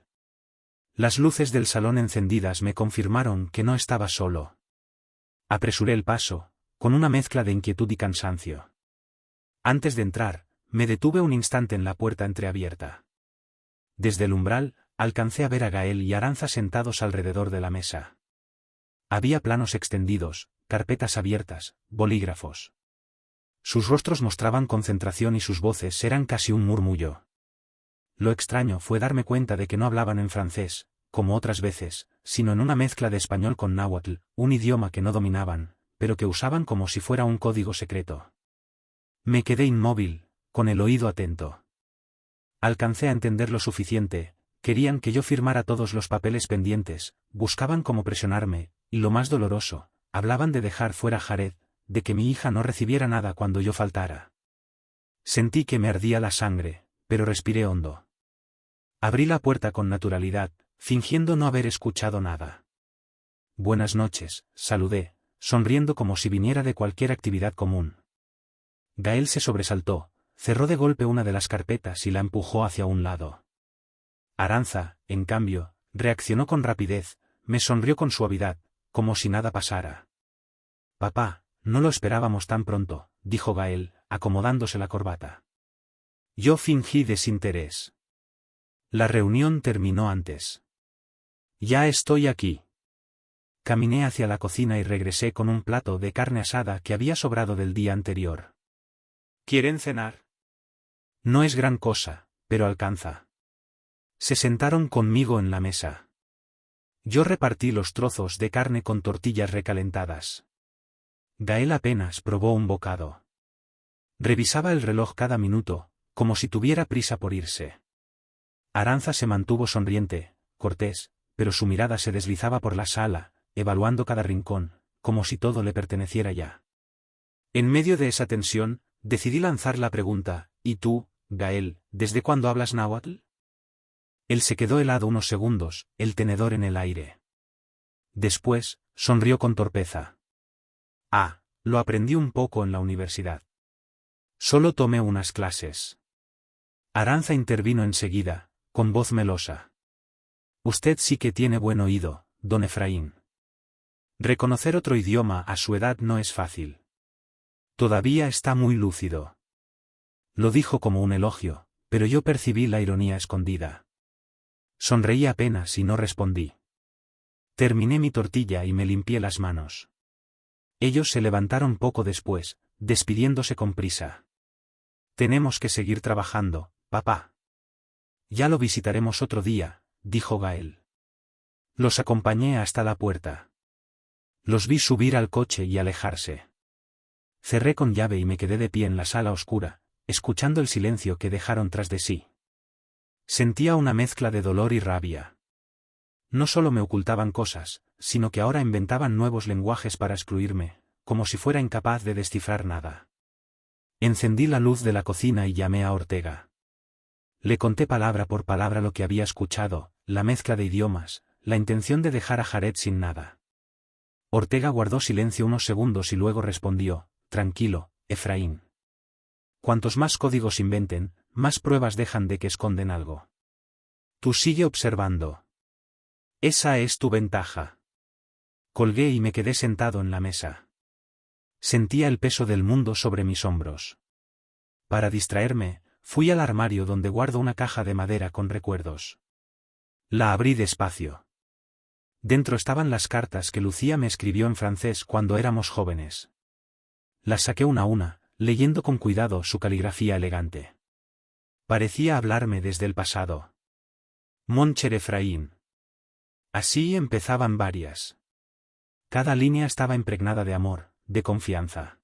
Las luces del salón encendidas me confirmaron que no estaba solo. Apresuré el paso, con una mezcla de inquietud y cansancio. Antes de entrar, me detuve un instante en la puerta entreabierta. Desde el umbral, alcancé a ver a Gael y Aranza sentados alrededor de la mesa. Había planos extendidos, carpetas abiertas, bolígrafos. Sus rostros mostraban concentración y sus voces eran casi un murmullo. Lo extraño fue darme cuenta de que no hablaban en francés, como otras veces, sino en una mezcla de español con náhuatl, un idioma que no dominaban, pero que usaban como si fuera un código secreto. Me quedé inmóvil, con el oído atento. Alcancé a entender lo suficiente, querían que yo firmara todos los papeles pendientes, buscaban cómo presionarme, y lo más doloroso, hablaban de dejar fuera a Jared, de que mi hija no recibiera nada cuando yo faltara. Sentí que me ardía la sangre, pero respiré hondo. Abrí la puerta con naturalidad, fingiendo no haber escuchado nada. Buenas noches, saludé, sonriendo como si viniera de cualquier actividad común. Gael se sobresaltó, cerró de golpe una de las carpetas y la empujó hacia un lado. Aranza, en cambio, reaccionó con rapidez, me sonrió con suavidad, como si nada pasara. Papá, no lo esperábamos tan pronto, dijo Gael, acomodándose la corbata. Yo fingí desinterés. La reunión terminó antes. Ya estoy aquí. Caminé hacia la cocina y regresé con un plato de carne asada que había sobrado del día anterior. ¿Quieren cenar? No es gran cosa, pero alcanza. Se sentaron conmigo en la mesa. Yo repartí los trozos de carne con tortillas recalentadas. Gael apenas probó un bocado. Revisaba el reloj cada minuto, como si tuviera prisa por irse. Aranza se mantuvo sonriente, cortés, pero su mirada se deslizaba por la sala, evaluando cada rincón, como si todo le perteneciera ya. En medio de esa tensión, decidí lanzar la pregunta, ¿y tú, Gael, desde cuándo hablas náhuatl? Él se quedó helado unos segundos, el tenedor en el aire. Después, sonrió con torpeza. Ah, lo aprendí un poco en la universidad. Solo tomé unas clases. Aranza intervino enseguida, con voz melosa. Usted sí que tiene buen oído, don Efraín. Reconocer otro idioma a su edad no es fácil. Todavía está muy lúcido. Lo dijo como un elogio, pero yo percibí la ironía escondida. Sonreí apenas y no respondí. Terminé mi tortilla y me limpié las manos. Ellos se levantaron poco después, despidiéndose con prisa. Tenemos que seguir trabajando, papá. Ya lo visitaremos otro día, dijo Gael. Los acompañé hasta la puerta. Los vi subir al coche y alejarse. Cerré con llave y me quedé de pie en la sala oscura, escuchando el silencio que dejaron tras de sí. Sentía una mezcla de dolor y rabia. No solo me ocultaban cosas, sino que ahora inventaban nuevos lenguajes para excluirme, como si fuera incapaz de descifrar nada. Encendí la luz de la cocina y llamé a Ortega. Le conté palabra por palabra lo que había escuchado, la mezcla de idiomas, la intención de dejar a Jared sin nada. Ortega guardó silencio unos segundos y luego respondió, tranquilo, Efraín. Cuantos más códigos inventen, más pruebas dejan de que esconden algo. Tú sigue observando. Esa es tu ventaja. Colgué y me quedé sentado en la mesa. Sentía el peso del mundo sobre mis hombros. Para distraerme, fui al armario donde guardo una caja de madera con recuerdos. La abrí despacio. Dentro estaban las cartas que Lucía me escribió en francés cuando éramos jóvenes. Las saqué una a una, leyendo con cuidado su caligrafía elegante. Parecía hablarme desde el pasado. Mon cher Efraín. Así empezaban varias. Cada línea estaba impregnada de amor, de confianza.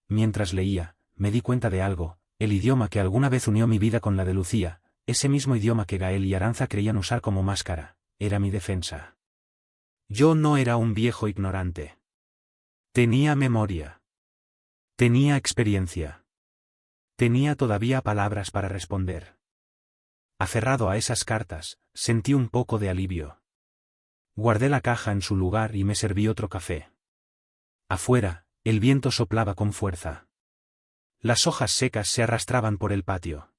Mientras leía, me di cuenta de algo, el idioma que alguna vez unió mi vida con la de Lucía, ese mismo idioma que Gael y Aranza creían usar como máscara, era mi defensa. Yo no era un viejo ignorante. Tenía memoria. Tenía experiencia. Tenía todavía palabras para responder. Aferrado a esas cartas, sentí un poco de alivio. Guardé la caja en su lugar y me serví otro café. Afuera, el viento soplaba con fuerza. Las hojas secas se arrastraban por el patio.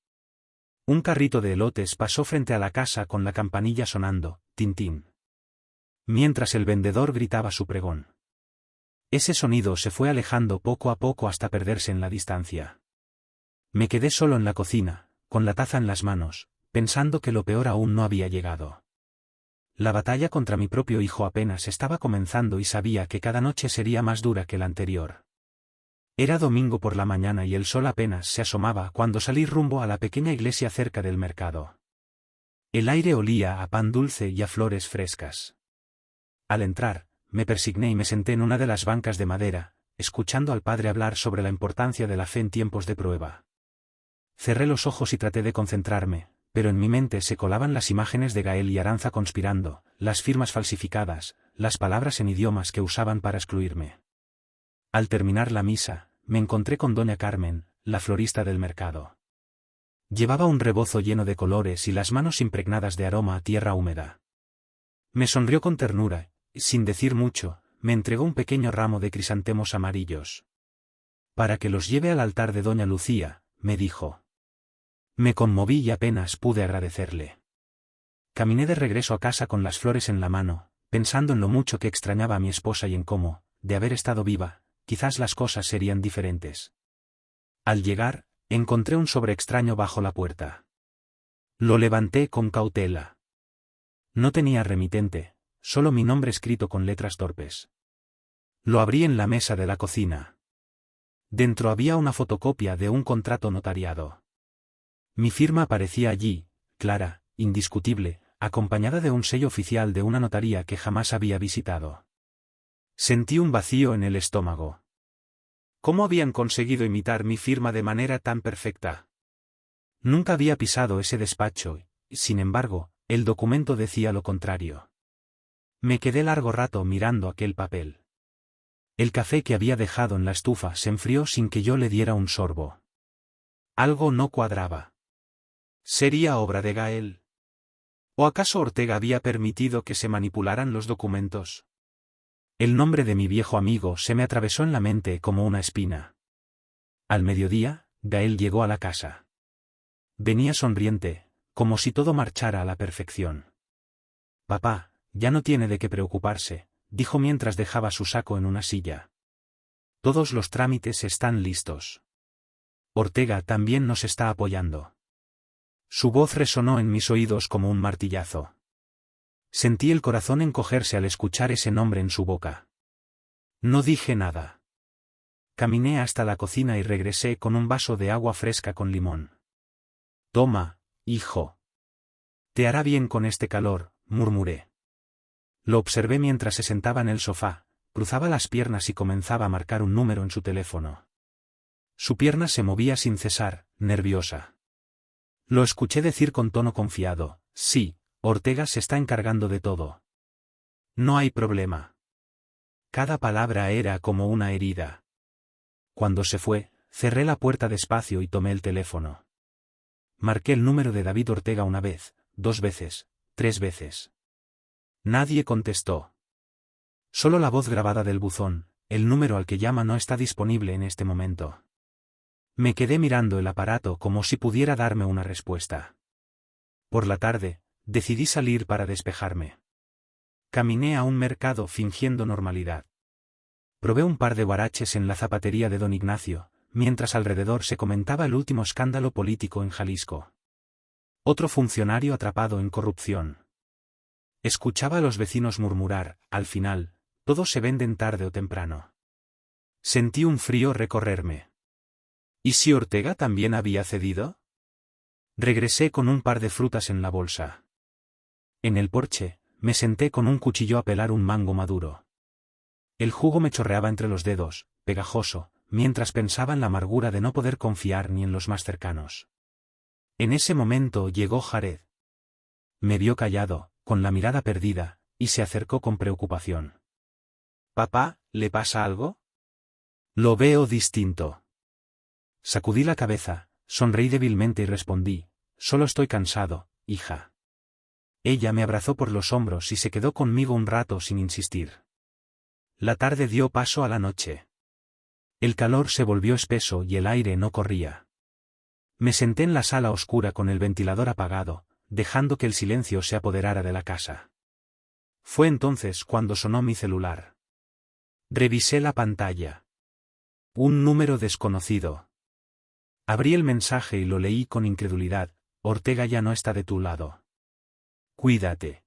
Un carrito de elotes pasó frente a la casa con la campanilla sonando, tintín. Mientras el vendedor gritaba su pregón. Ese sonido se fue alejando poco a poco hasta perderse en la distancia. Me quedé solo en la cocina, con la taza en las manos, pensando que lo peor aún no había llegado. La batalla contra mi propio hijo apenas estaba comenzando y sabía que cada noche sería más dura que la anterior. Era domingo por la mañana y el sol apenas se asomaba cuando salí rumbo a la pequeña iglesia cerca del mercado. El aire olía a pan dulce y a flores frescas. Al entrar, me persigné y me senté en una de las bancas de madera, escuchando al padre hablar sobre la importancia de la fe en tiempos de prueba. Cerré los ojos y traté de concentrarme, pero en mi mente se colaban las imágenes de Gael y Aranza conspirando, las firmas falsificadas, las palabras en idiomas que usaban para excluirme. Al terminar la misa, me encontré con doña Carmen, la florista del mercado. Llevaba un rebozo lleno de colores y las manos impregnadas de aroma a tierra húmeda. Me sonrió con ternura, y sin decir mucho, me entregó un pequeño ramo de crisantemos amarillos. Para que los lleve al altar de doña Lucía, me dijo. Me conmoví y apenas pude agradecerle. Caminé de regreso a casa con las flores en la mano, pensando en lo mucho que extrañaba a mi esposa y en cómo, de haber estado viva, quizás las cosas serían diferentes. Al llegar, encontré un sobre extraño bajo la puerta. Lo levanté con cautela. No tenía remitente, solo mi nombre escrito con letras torpes. Lo abrí en la mesa de la cocina. Dentro había una fotocopia de un contrato notariado. Mi firma aparecía allí, clara, indiscutible, acompañada de un sello oficial de una notaría que jamás había visitado. Sentí un vacío en el estómago. ¿Cómo habían conseguido imitar mi firma de manera tan perfecta? Nunca había pisado ese despacho, y, sin embargo, el documento decía lo contrario. Me quedé largo rato mirando aquel papel. El café que había dejado en la estufa se enfrió sin que yo le diera un sorbo. Algo no cuadraba. ¿Sería obra de Gael? ¿O acaso Ortega había permitido que se manipularan los documentos? El nombre de mi viejo amigo se me atravesó en la mente como una espina. Al mediodía, Gael llegó a la casa. Venía sonriente, como si todo marchara a la perfección. Papá, ya no tiene de qué preocuparse, dijo mientras dejaba su saco en una silla. Todos los trámites están listos. Ortega también nos está apoyando. Su voz resonó en mis oídos como un martillazo. Sentí el corazón encogerse al escuchar ese nombre en su boca. No dije nada. Caminé hasta la cocina y regresé con un vaso de agua fresca con limón. Toma, hijo. Te hará bien con este calor, murmuré. Lo observé mientras se sentaba en el sofá, cruzaba las piernas y comenzaba a marcar un número en su teléfono. Su pierna se movía sin cesar, nerviosa. Lo escuché decir con tono confiado, sí, Ortega se está encargando de todo. No hay problema. Cada palabra era como una herida. Cuando se fue, cerré la puerta despacio y tomé el teléfono. Marqué el número de David Ortega una vez, 2 veces, 3 veces. Nadie contestó. Solo la voz grabada del buzón: el número al que llama no está disponible en este momento. Me quedé mirando el aparato como si pudiera darme una respuesta. Por la tarde, decidí salir para despejarme. Caminé a un mercado fingiendo normalidad. Probé un par de huaraches en la zapatería de don Ignacio, mientras alrededor se comentaba el último escándalo político en Jalisco. Otro funcionario atrapado en corrupción. Escuchaba a los vecinos murmurar: al final, todos se venden tarde o temprano. Sentí un frío recorrerme. ¿Y si Ortega también había cedido? Regresé con un par de frutas en la bolsa. En el porche, me senté con un cuchillo a pelar un mango maduro. El jugo me chorreaba entre los dedos, pegajoso, mientras pensaba en la amargura de no poder confiar ni en los más cercanos. En ese momento llegó Jared. Me vio callado, con la mirada perdida, y se acercó con preocupación. «Papá, ¿le pasa algo?» «Lo veo distinto». Sacudí la cabeza, sonreí débilmente y respondí: «Solo estoy cansado, hija». Ella me abrazó por los hombros y se quedó conmigo un rato sin insistir. La tarde dio paso a la noche. El calor se volvió espeso y el aire no corría. Me senté en la sala oscura con el ventilador apagado, dejando que el silencio se apoderara de la casa. Fue entonces cuando sonó mi celular. Revisé la pantalla. Un número desconocido. Abrí el mensaje y lo leí con incredulidad: «Ortega ya no está de tu lado. Cuídate».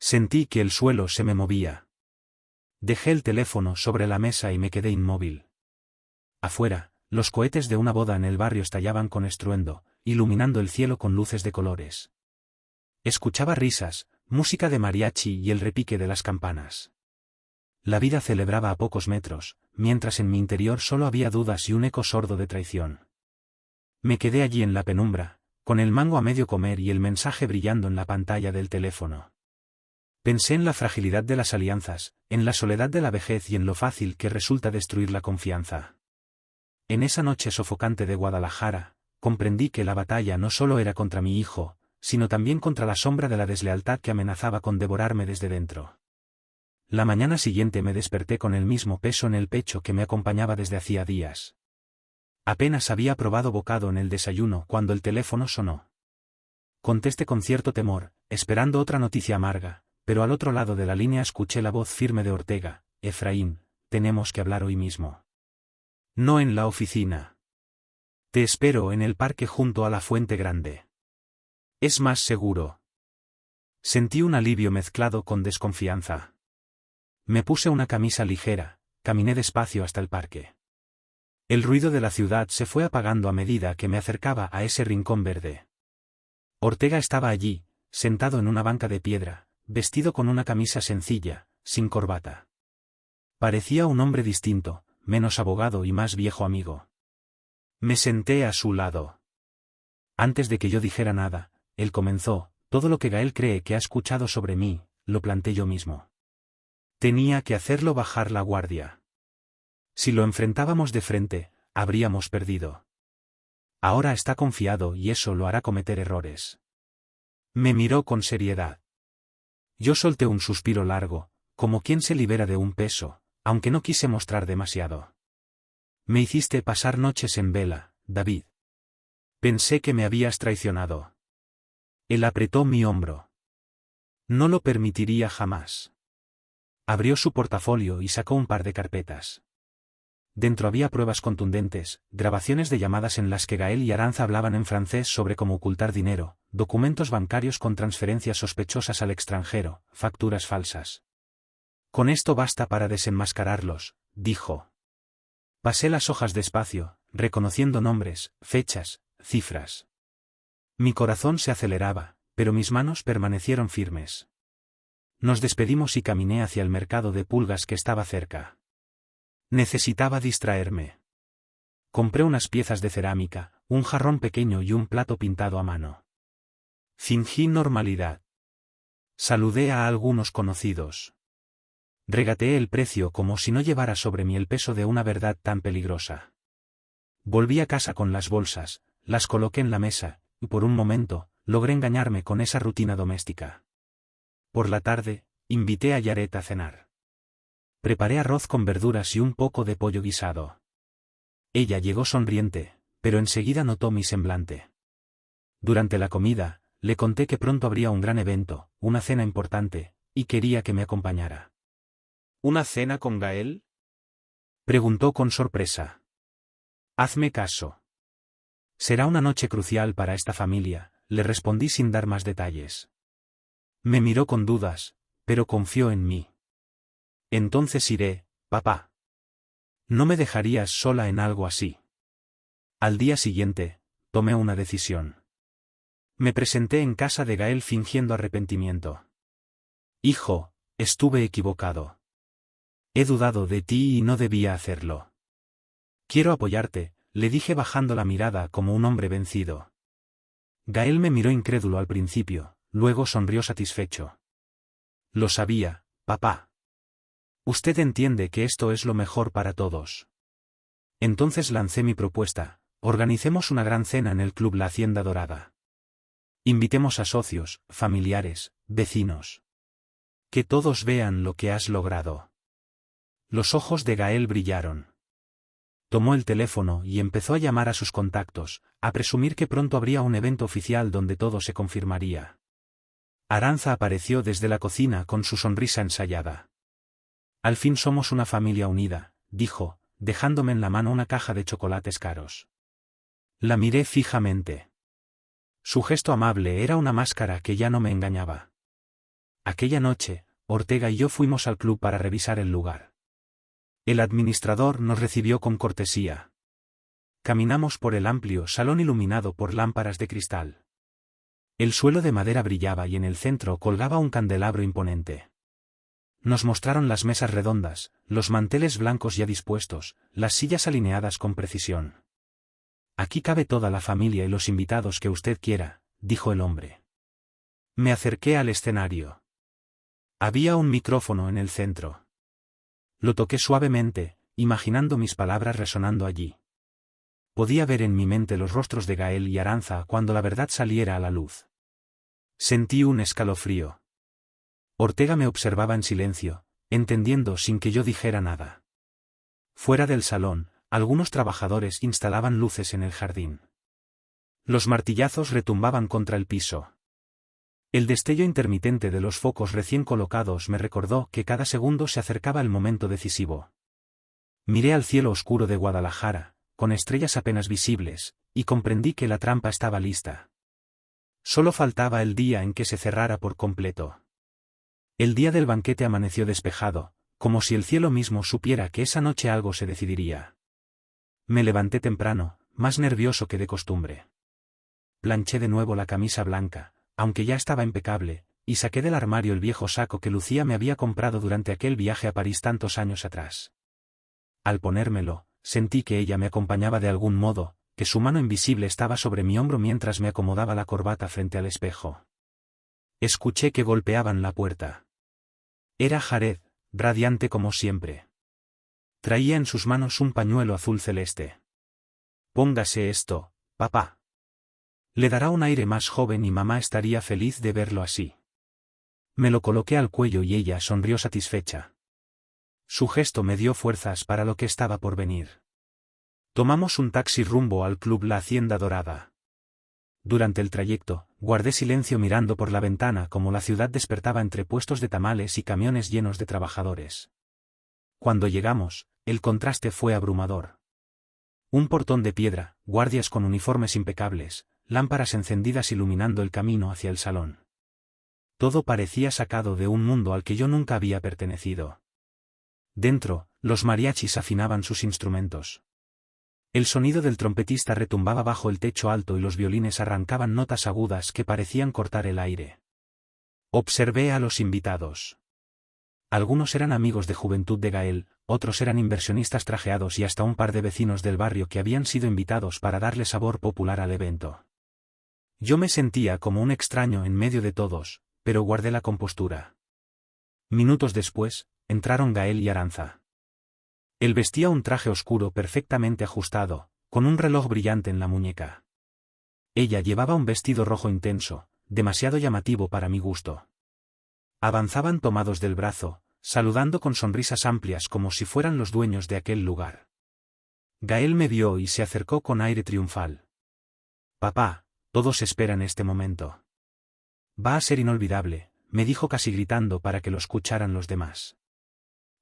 Sentí que el suelo se me movía. Dejé el teléfono sobre la mesa y me quedé inmóvil. Afuera, los cohetes de una boda en el barrio estallaban con estruendo, iluminando el cielo con luces de colores. Escuchaba risas, música de mariachi y el repique de las campanas. La vida celebraba a pocos metros, mientras en mi interior solo había dudas y un eco sordo de traición. Me quedé allí en la penumbra, con el mango a medio comer y el mensaje brillando en la pantalla del teléfono. Pensé en la fragilidad de las alianzas, en la soledad de la vejez y en lo fácil que resulta destruir la confianza. En esa noche sofocante de Guadalajara, comprendí que la batalla no solo era contra mi hijo, sino también contra la sombra de la deslealtad que amenazaba con devorarme desde dentro. La mañana siguiente me desperté con el mismo peso en el pecho que me acompañaba desde hacía días. Apenas había probado bocado en el desayuno cuando el teléfono sonó. Contesté con cierto temor, esperando otra noticia amarga, pero al otro lado de la línea escuché la voz firme de Ortega: «Efraín, tenemos que hablar hoy mismo». «No en la oficina. Te espero en el parque junto a la Fuente Grande. Es más seguro». Sentí un alivio mezclado con desconfianza. Me puse una camisa ligera, caminé despacio hasta el parque. El ruido de la ciudad se fue apagando a medida que me acercaba a ese rincón verde. Ortega estaba allí, sentado en una banca de piedra, vestido con una camisa sencilla, sin corbata. Parecía un hombre distinto, menos abogado y más viejo amigo. Me senté a su lado. Antes de que yo dijera nada, él comenzó: «Todo lo que Gael cree que ha escuchado sobre mí, lo planté yo mismo. Tenía que hacerlo bajar la guardia. Si lo enfrentábamos de frente, habríamos perdido. Ahora está confiado y eso lo hará cometer errores». Me miró con seriedad. Yo solté un suspiro largo, como quien se libera de un peso, aunque no quise mostrar demasiado. «Me hiciste pasar noches en vela, David. Pensé que me habías traicionado». Él apretó mi hombro. «No lo permitiría jamás». Abrió su portafolio y sacó un par de carpetas. Dentro había pruebas contundentes, grabaciones de llamadas en las que Gael y Aranza hablaban en francés sobre cómo ocultar dinero, documentos bancarios con transferencias sospechosas al extranjero, facturas falsas. «Con esto basta para desenmascararlos», dijo. Pasé las hojas despacio, reconociendo nombres, fechas, cifras. Mi corazón se aceleraba, pero mis manos permanecieron firmes. Nos despedimos y caminé hacia el mercado de pulgas que estaba cerca. Necesitaba distraerme. Compré unas piezas de cerámica, un jarrón pequeño y un plato pintado a mano. Fingí normalidad. Saludé a algunos conocidos. Regateé el precio como si no llevara sobre mí el peso de una verdad tan peligrosa. Volví a casa con las bolsas, las coloqué en la mesa, y por un momento, logré engañarme con esa rutina doméstica. Por la tarde, invité a Yaret a cenar. Preparé arroz con verduras y un poco de pollo guisado. Ella llegó sonriente, pero enseguida notó mi semblante. Durante la comida, le conté que pronto habría un gran evento, una cena importante, y quería que me acompañara. ¿Una cena con Gael? Preguntó con sorpresa. Hazme caso. Será una noche crucial para esta familia, le respondí sin dar más detalles. Me miró con dudas, pero confió en mí. Entonces iré, papá. No me dejarías sola en algo así. Al día siguiente, tomé una decisión. Me presenté en casa de Gael fingiendo arrepentimiento. Hijo, estuve equivocado. He dudado de ti y no debía hacerlo. Quiero apoyarte, le dije bajando la mirada como un hombre vencido. Gael me miró incrédulo al principio, luego sonrió satisfecho. Lo sabía, papá. Usted entiende que esto es lo mejor para todos. Entonces lancé mi propuesta: organicemos una gran cena en el club La Hacienda Dorada. Invitemos a socios, familiares, vecinos. Que todos vean lo que has logrado. Los ojos de Gael brillaron. Tomó el teléfono y empezó a llamar a sus contactos, a presumir que pronto habría un evento oficial donde todo se confirmaría. Arantxa apareció desde la cocina con su sonrisa ensayada. Al fin somos una familia unida, dijo, dejándome en la mano una caja de chocolates caros. La miré fijamente. Su gesto amable era una máscara que ya no me engañaba. Aquella noche, Ortega y yo fuimos al club para revisar el lugar. El administrador nos recibió con cortesía. Caminamos por el amplio salón iluminado por lámparas de cristal. El suelo de madera brillaba y en el centro colgaba un candelabro imponente. Nos mostraron las mesas redondas, los manteles blancos ya dispuestos, las sillas alineadas con precisión. Aquí cabe toda la familia y los invitados que usted quiera, dijo el hombre. Me acerqué al escenario. Había un micrófono en el centro. Lo toqué suavemente, imaginando mis palabras resonando allí. Podía ver en mi mente los rostros de Gael y Arantxa cuando la verdad saliera a la luz. Sentí un escalofrío. Ortega me observaba en silencio, entendiendo sin que yo dijera nada. Fuera del salón, algunos trabajadores instalaban luces en el jardín. Los martillazos retumbaban contra el piso. El destello intermitente de los focos recién colocados me recordó que cada segundo se acercaba el momento decisivo. Miré al cielo oscuro de Guadalajara, con estrellas apenas visibles, y comprendí que la trampa estaba lista. Solo faltaba el día en que se cerrara por completo. El día del banquete amaneció despejado, como si el cielo mismo supiera que esa noche algo se decidiría. Me levanté temprano, más nervioso que de costumbre. Planché de nuevo la camisa blanca, aunque ya estaba impecable, y saqué del armario el viejo saco que Lucía me había comprado durante aquel viaje a París tantos años atrás. Al ponérmelo, sentí que ella me acompañaba de algún modo, que su mano invisible estaba sobre mi hombro mientras me acomodaba la corbata frente al espejo. Escuché que golpeaban la puerta. Era Jared, radiante como siempre. Traía en sus manos un pañuelo azul celeste. Póngase esto, papá. Le dará un aire más joven y mamá estaría feliz de verlo así. Me lo coloqué al cuello y ella sonrió satisfecha. Su gesto me dio fuerzas para lo que estaba por venir. Tomamos un taxi rumbo al club La Hacienda Dorada. Durante el trayecto, guardé silencio mirando por la ventana como la ciudad despertaba entre puestos de tamales y camiones llenos de trabajadores. Cuando llegamos, el contraste fue abrumador. Un portón de piedra, guardias con uniformes impecables, lámparas encendidas iluminando el camino hacia el salón. Todo parecía sacado de un mundo al que yo nunca había pertenecido. Dentro, los mariachis afinaban sus instrumentos. El sonido del trompetista retumbaba bajo el techo alto y los violines arrancaban notas agudas que parecían cortar el aire. Observé a los invitados. Algunos eran amigos de juventud de Gael, otros eran inversionistas trajeados y hasta un par de vecinos del barrio que habían sido invitados para darle sabor popular al evento. Yo me sentía como un extraño en medio de todos, pero guardé la compostura. Minutos después, entraron Gael y Arantxa. Él vestía un traje oscuro perfectamente ajustado, con un reloj brillante en la muñeca. Ella llevaba un vestido rojo intenso, demasiado llamativo para mi gusto. Avanzaban tomados del brazo, saludando con sonrisas amplias como si fueran los dueños de aquel lugar. Gael me vio y se acercó con aire triunfal. «Papá, todos esperan este momento. Va a ser inolvidable», me dijo casi gritando para que lo escucharan los demás.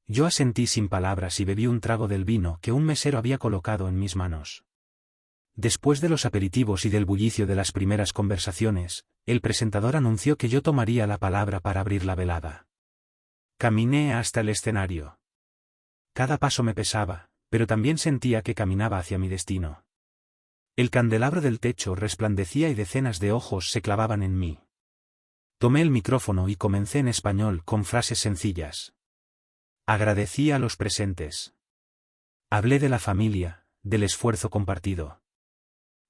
Yo asentí sin palabras y bebí un trago del vino que un mesero había colocado en mis manos. Después de los aperitivos y del bullicio de las primeras conversaciones, el presentador anunció que yo tomaría la palabra para abrir la velada. Caminé hasta el escenario. Cada paso me pesaba, pero también sentía que caminaba hacia mi destino. El candelabro del techo resplandecía y decenas de ojos se clavaban en mí. Tomé el micrófono y comencé en español con frases sencillas. Agradecí a los presentes. Hablé de la familia, del esfuerzo compartido.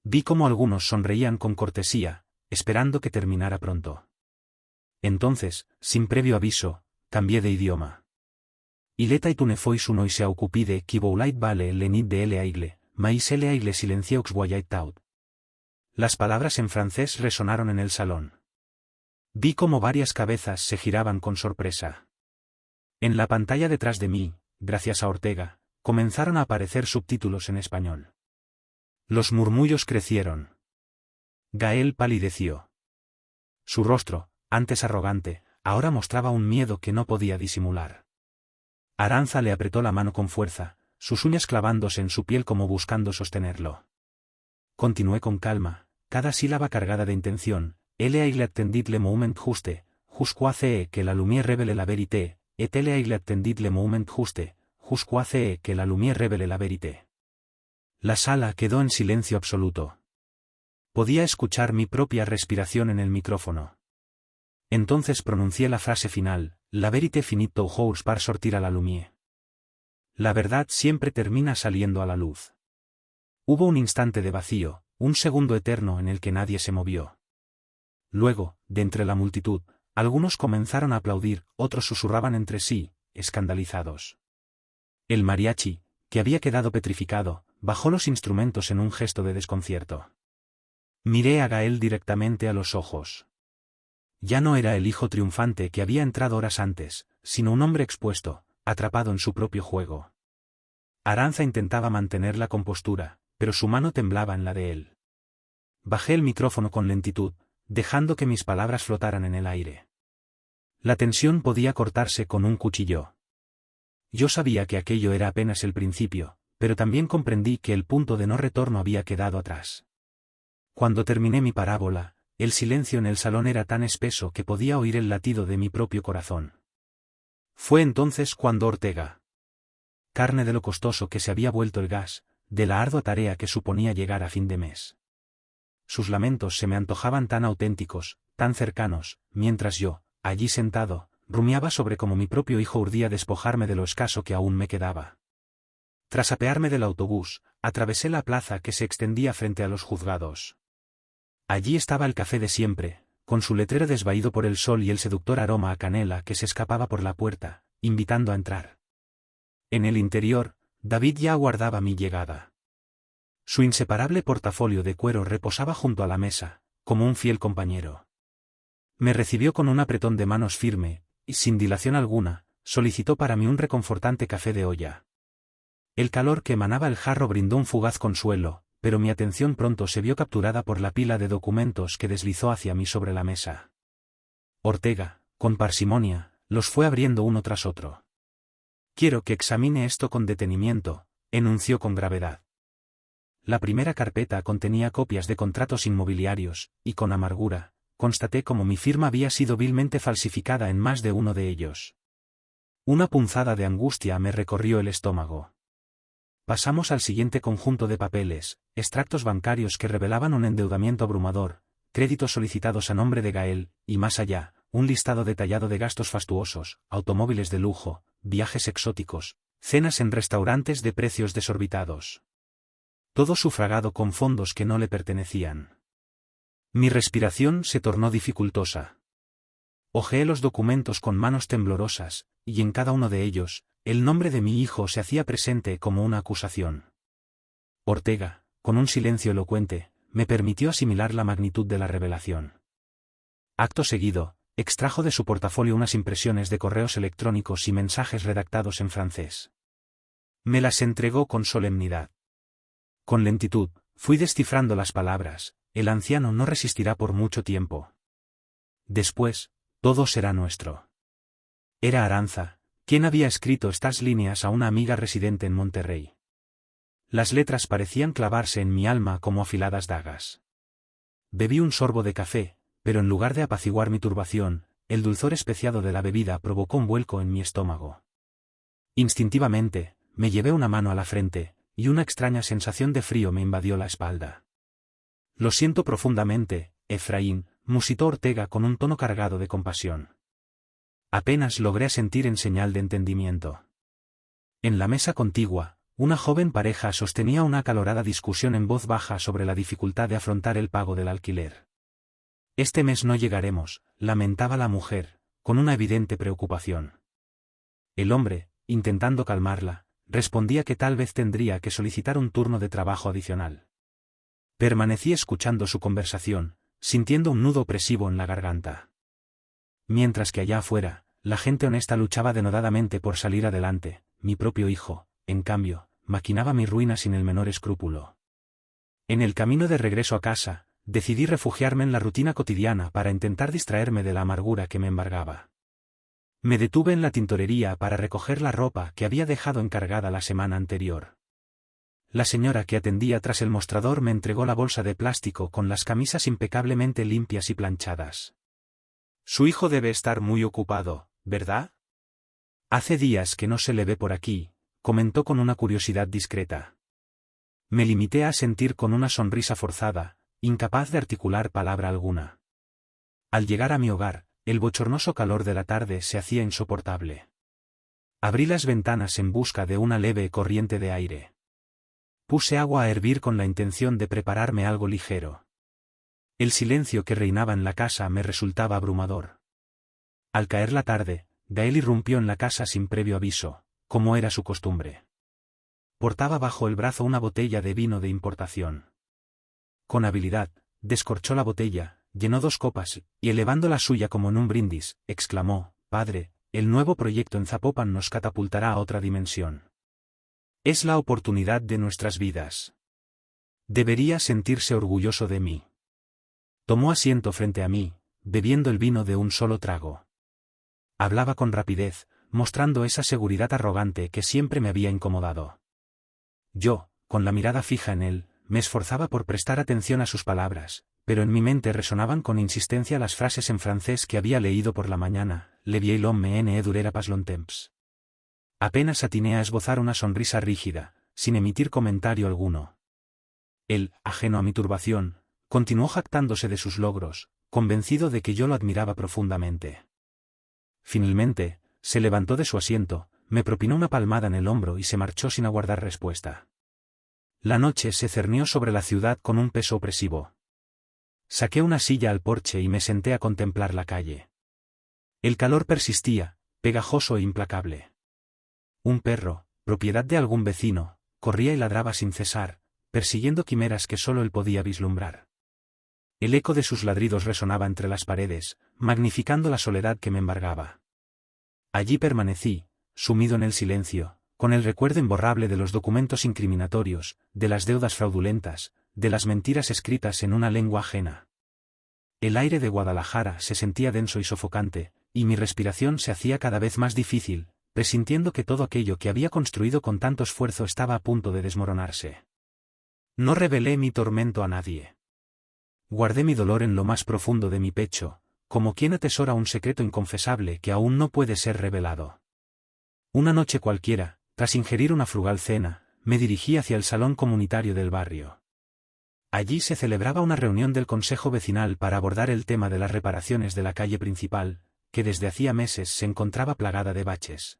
Vi cómo algunos sonreían con cortesía, esperando que terminara pronto. Entonces, sin previo aviso, cambié de idioma. Ileta y tunefoi sunoi se ocupide qui voulait vale le nit de l aigle, mais l aigle silencieux voyait tout. Las palabras en francés resonaron en el salón. Vi cómo varias cabezas se giraban con sorpresa. En la pantalla detrás de mí, gracias a Ortega, comenzaron a aparecer subtítulos en español. Los murmullos crecieron. Gael palideció. Su rostro, antes arrogante, ahora mostraba un miedo que no podía disimular. Aranza le apretó la mano con fuerza, sus uñas clavándose en su piel como buscando sostenerlo. Continué con calma, cada sílaba cargada de intención. Elle aigle attendit le moment juste, jusqu'à ce que la lumière révèle la vérité, et elle aigle attendit le moment juste, jusqu'à ce que la lumière révèle la vérité. La sala quedó en silencio absoluto. Podía escuchar mi propia respiración en el micrófono. Entonces pronuncié la frase final, la vérité finit toujours par sortir à la lumière. La verdad siempre termina saliendo a la luz. Hubo un instante de vacío, un segundo eterno en el que nadie se movió. Luego, de entre la multitud, algunos comenzaron a aplaudir, otros susurraban entre sí, escandalizados. El mariachi, que había quedado petrificado, bajó los instrumentos en un gesto de desconcierto. Miré a Gael directamente a los ojos. Ya no era el hijo triunfante que había entrado horas antes, sino un hombre expuesto, atrapado en su propio juego. Aranza intentaba mantener la compostura, pero su mano temblaba en la de él. Bajé el micrófono con lentitud, dejando que mis palabras flotaran en el aire. La tensión podía cortarse con un cuchillo. Yo sabía que aquello era apenas el principio, pero también comprendí que el punto de no retorno había quedado atrás. Cuando terminé mi parábola, el silencio en el salón era tan espeso que podía oír el latido de mi propio corazón. Fue entonces cuando Ortega, carne de lo costoso que se había vuelto el gas, de la ardua tarea que suponía llegar a fin de mes. Sus lamentos se me antojaban tan auténticos, tan cercanos, mientras yo, allí sentado, rumiaba sobre cómo mi propio hijo urdía despojarme de lo escaso que aún me quedaba. Tras apearme del autobús, atravesé la plaza que se extendía frente a los juzgados. Allí estaba el café de siempre, con su letrero desvaído por el sol y el seductor aroma a canela que se escapaba por la puerta, invitando a entrar. En el interior, David ya aguardaba mi llegada. Su inseparable portafolio de cuero reposaba junto a la mesa, como un fiel compañero. Me recibió con un apretón de manos firme, y sin dilación alguna, solicitó para mí un reconfortante café de olla. El calor que emanaba el jarro brindó un fugaz consuelo, pero mi atención pronto se vio capturada por la pila de documentos que deslizó hacia mí sobre la mesa. Ortega, con parsimonia, los fue abriendo uno tras otro. Quiero que examine esto con detenimiento, enunció con gravedad. La primera carpeta contenía copias de contratos inmobiliarios, y con amargura, constaté cómo mi firma había sido vilmente falsificada en más de uno de ellos. Una punzada de angustia me recorrió el estómago. Pasamos al siguiente conjunto de papeles, extractos bancarios que revelaban un endeudamiento abrumador, créditos solicitados a nombre de Gael, y más allá, un listado detallado de gastos fastuosos, automóviles de lujo, viajes exóticos, cenas en restaurantes de precios desorbitados. Todo sufragado con fondos que no le pertenecían. Mi respiración se tornó dificultosa. Hojeé los documentos con manos temblorosas, y en cada uno de ellos, el nombre de mi hijo se hacía presente como una acusación. Ortega, con un silencio elocuente, me permitió asimilar la magnitud de la revelación. Acto seguido, extrajo de su portafolio unas impresiones de correos electrónicos y mensajes redactados en francés. Me las entregó con solemnidad. Con lentitud, fui descifrando las palabras: el anciano no resistirá por mucho tiempo. Después, todo será nuestro. Era Aranza, quien había escrito estas líneas a una amiga residente en Monterrey. Las letras parecían clavarse en mi alma como afiladas dagas. Bebí un sorbo de café, pero en lugar de apaciguar mi turbación, el dulzor especiado de la bebida provocó un vuelco en mi estómago. Instintivamente, me llevé una mano a la frente, y una extraña sensación de frío me invadió la espalda. Lo siento profundamente, Efraín, musitó Ortega con un tono cargado de compasión. Apenas logré sentir en señal de entendimiento. En la mesa contigua, una joven pareja sostenía una acalorada discusión en voz baja sobre la dificultad de afrontar el pago del alquiler. Este mes no llegaremos, lamentaba la mujer, con una evidente preocupación. El hombre, intentando calmarla, respondía que tal vez tendría que solicitar un turno de trabajo adicional. Permanecí escuchando su conversación, sintiendo un nudo opresivo en la garganta. Mientras que allá afuera, la gente honesta luchaba denodadamente por salir adelante, mi propio hijo, en cambio, maquinaba mi ruina sin el menor escrúpulo. En el camino de regreso a casa, decidí refugiarme en la rutina cotidiana para intentar distraerme de la amargura que me embargaba. Me detuve en la tintorería para recoger la ropa que había dejado encargada la semana anterior. La señora que atendía tras el mostrador me entregó la bolsa de plástico con las camisas impecablemente limpias y planchadas. Su hijo debe estar muy ocupado, ¿verdad? Hace días que no se le ve por aquí, comentó con una curiosidad discreta. Me limité a asentir con una sonrisa forzada, incapaz de articular palabra alguna. Al llegar a mi hogar, el bochornoso calor de la tarde se hacía insoportable. Abrí las ventanas en busca de una leve corriente de aire. Puse agua a hervir con la intención de prepararme algo ligero. El silencio que reinaba en la casa me resultaba abrumador. Al caer la tarde, Gael irrumpió en la casa sin previo aviso, como era su costumbre. Portaba bajo el brazo una botella de vino de importación. Con habilidad, descorchó la botella, llenó 2 copas, y elevando la suya como en un brindis, exclamó: «Padre, el nuevo proyecto en Zapopan nos catapultará a otra dimensión. Es la oportunidad de nuestras vidas. Debería sentirse orgulloso de mí». Tomó asiento frente a mí, bebiendo el vino de un solo trago. Hablaba con rapidez, mostrando esa seguridad arrogante que siempre me había incomodado. Yo, con la mirada fija en él, me esforzaba por prestar atención a sus palabras, pero en mi mente resonaban con insistencia las frases en francés que había leído por la mañana: «Le vieil homme ne durera pas longtemps». Apenas atiné a esbozar una sonrisa rígida, sin emitir comentario alguno. Él, ajeno a mi turbación, continuó jactándose de sus logros, convencido de que yo lo admiraba profundamente. Finalmente, se levantó de su asiento, me propinó una palmada en el hombro y se marchó sin aguardar respuesta. La noche se cernió sobre la ciudad con un peso opresivo. Saqué una silla al porche y me senté a contemplar la calle. El calor persistía, pegajoso e implacable. Un perro, propiedad de algún vecino, corría y ladraba sin cesar, persiguiendo quimeras que solo él podía vislumbrar. El eco de sus ladridos resonaba entre las paredes, magnificando la soledad que me embargaba. Allí permanecí, sumido en el silencio, con el recuerdo imborrable de los documentos incriminatorios, de las deudas fraudulentas, de las mentiras escritas en una lengua ajena. El aire de Guadalajara se sentía denso y sofocante, y mi respiración se hacía cada vez más difícil, presintiendo que todo aquello que había construido con tanto esfuerzo estaba a punto de desmoronarse. No revelé mi tormento a nadie. Guardé mi dolor en lo más profundo de mi pecho, como quien atesora un secreto inconfesable que aún no puede ser revelado. Una noche cualquiera, tras ingerir una frugal cena, me dirigí hacia el salón comunitario del barrio. Allí se celebraba una reunión del consejo vecinal para abordar el tema de las reparaciones de la calle principal, que desde hacía meses se encontraba plagada de baches.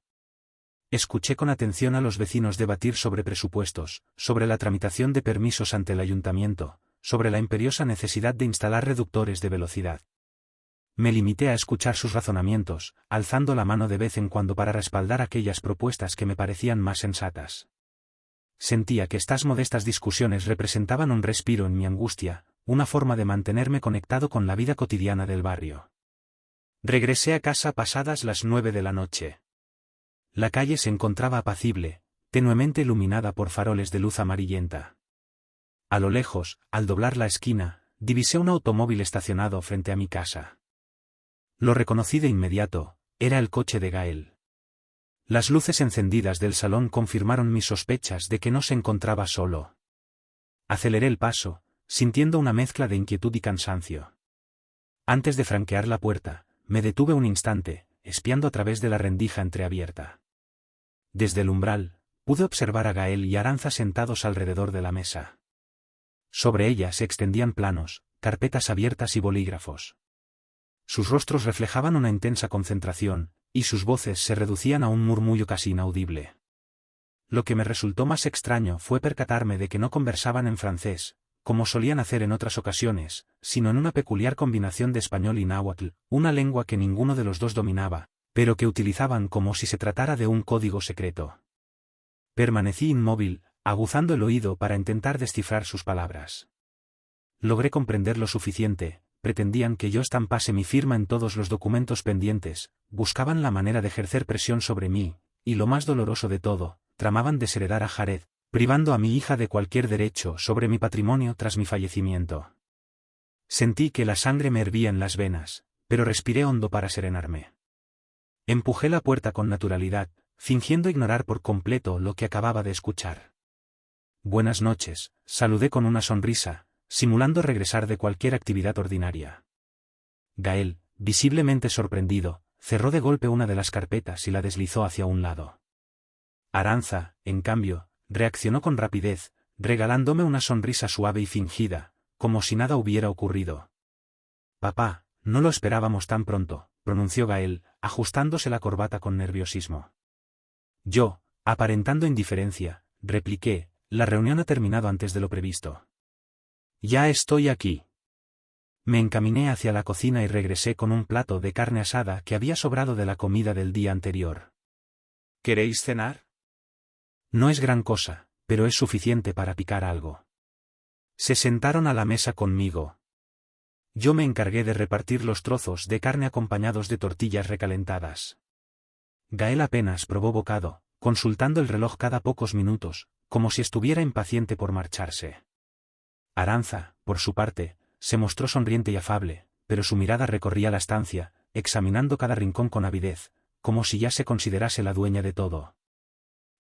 Escuché con atención a los vecinos debatir sobre presupuestos, sobre la tramitación de permisos ante el ayuntamiento, sobre la imperiosa necesidad de instalar reductores de velocidad. Me limité a escuchar sus razonamientos, alzando la mano de vez en cuando para respaldar aquellas propuestas que me parecían más sensatas. Sentía que estas modestas discusiones representaban un respiro en mi angustia, una forma de mantenerme conectado con la vida cotidiana del barrio. Regresé a casa pasadas las 9 de la noche. La calle se encontraba apacible, tenuemente iluminada por faroles de luz amarillenta. A lo lejos, al doblar la esquina, divisé un automóvil estacionado frente a mi casa. Lo reconocí de inmediato, era el coche de Gael. Las luces encendidas del salón confirmaron mis sospechas de que no se encontraba solo. Aceleré el paso, sintiendo una mezcla de inquietud y cansancio. Antes de franquear la puerta, me detuve un instante, espiando a través de la rendija entreabierta. Desde el umbral, pude observar a Gael y Aranza sentados alrededor de la mesa. Sobre ella se extendían planos, carpetas abiertas y bolígrafos. Sus rostros reflejaban una intensa concentración, y sus voces se reducían a un murmullo casi inaudible. Lo que me resultó más extraño fue percatarme de que no conversaban en francés, como solían hacer en otras ocasiones, sino en una peculiar combinación de español y náhuatl, una lengua que ninguno de los dos dominaba, pero que utilizaban como si se tratara de un código secreto. Permanecí inmóvil, aguzando el oído para intentar descifrar sus palabras. Logré comprender lo suficiente. Pretendían que yo estampase mi firma en todos los documentos pendientes, buscaban la manera de ejercer presión sobre mí, y lo más doloroso de todo, tramaban desheredar a Jared, privando a mi hija de cualquier derecho sobre mi patrimonio tras mi fallecimiento. Sentí que la sangre me hervía en las venas, pero respiré hondo para serenarme. Empujé la puerta con naturalidad, fingiendo ignorar por completo lo que acababa de escuchar. Buenas noches, saludé con una sonrisa, simulando regresar de cualquier actividad ordinaria. Gael, visiblemente sorprendido, cerró de golpe una de las carpetas y la deslizó hacia un lado. Aranza, en cambio, reaccionó con rapidez, regalándome una sonrisa suave y fingida, como si nada hubiera ocurrido. Papá, no lo esperábamos tan pronto, pronunció Gael, ajustándose la corbata con nerviosismo. Yo, aparentando indiferencia, repliqué, la reunión ha terminado antes de lo previsto. Ya estoy aquí. Me encaminé hacia la cocina y regresé con un plato de carne asada que había sobrado de la comida del día anterior. ¿Queréis cenar? No es gran cosa, pero es suficiente para picar algo. Se sentaron a la mesa conmigo. Yo me encargué de repartir los trozos de carne acompañados de tortillas recalentadas. Gael apenas probó bocado, consultando el reloj cada pocos minutos, como si estuviera impaciente por marcharse. Aranza, por su parte, se mostró sonriente y afable, pero su mirada recorría la estancia, examinando cada rincón con avidez, como si ya se considerase la dueña de todo.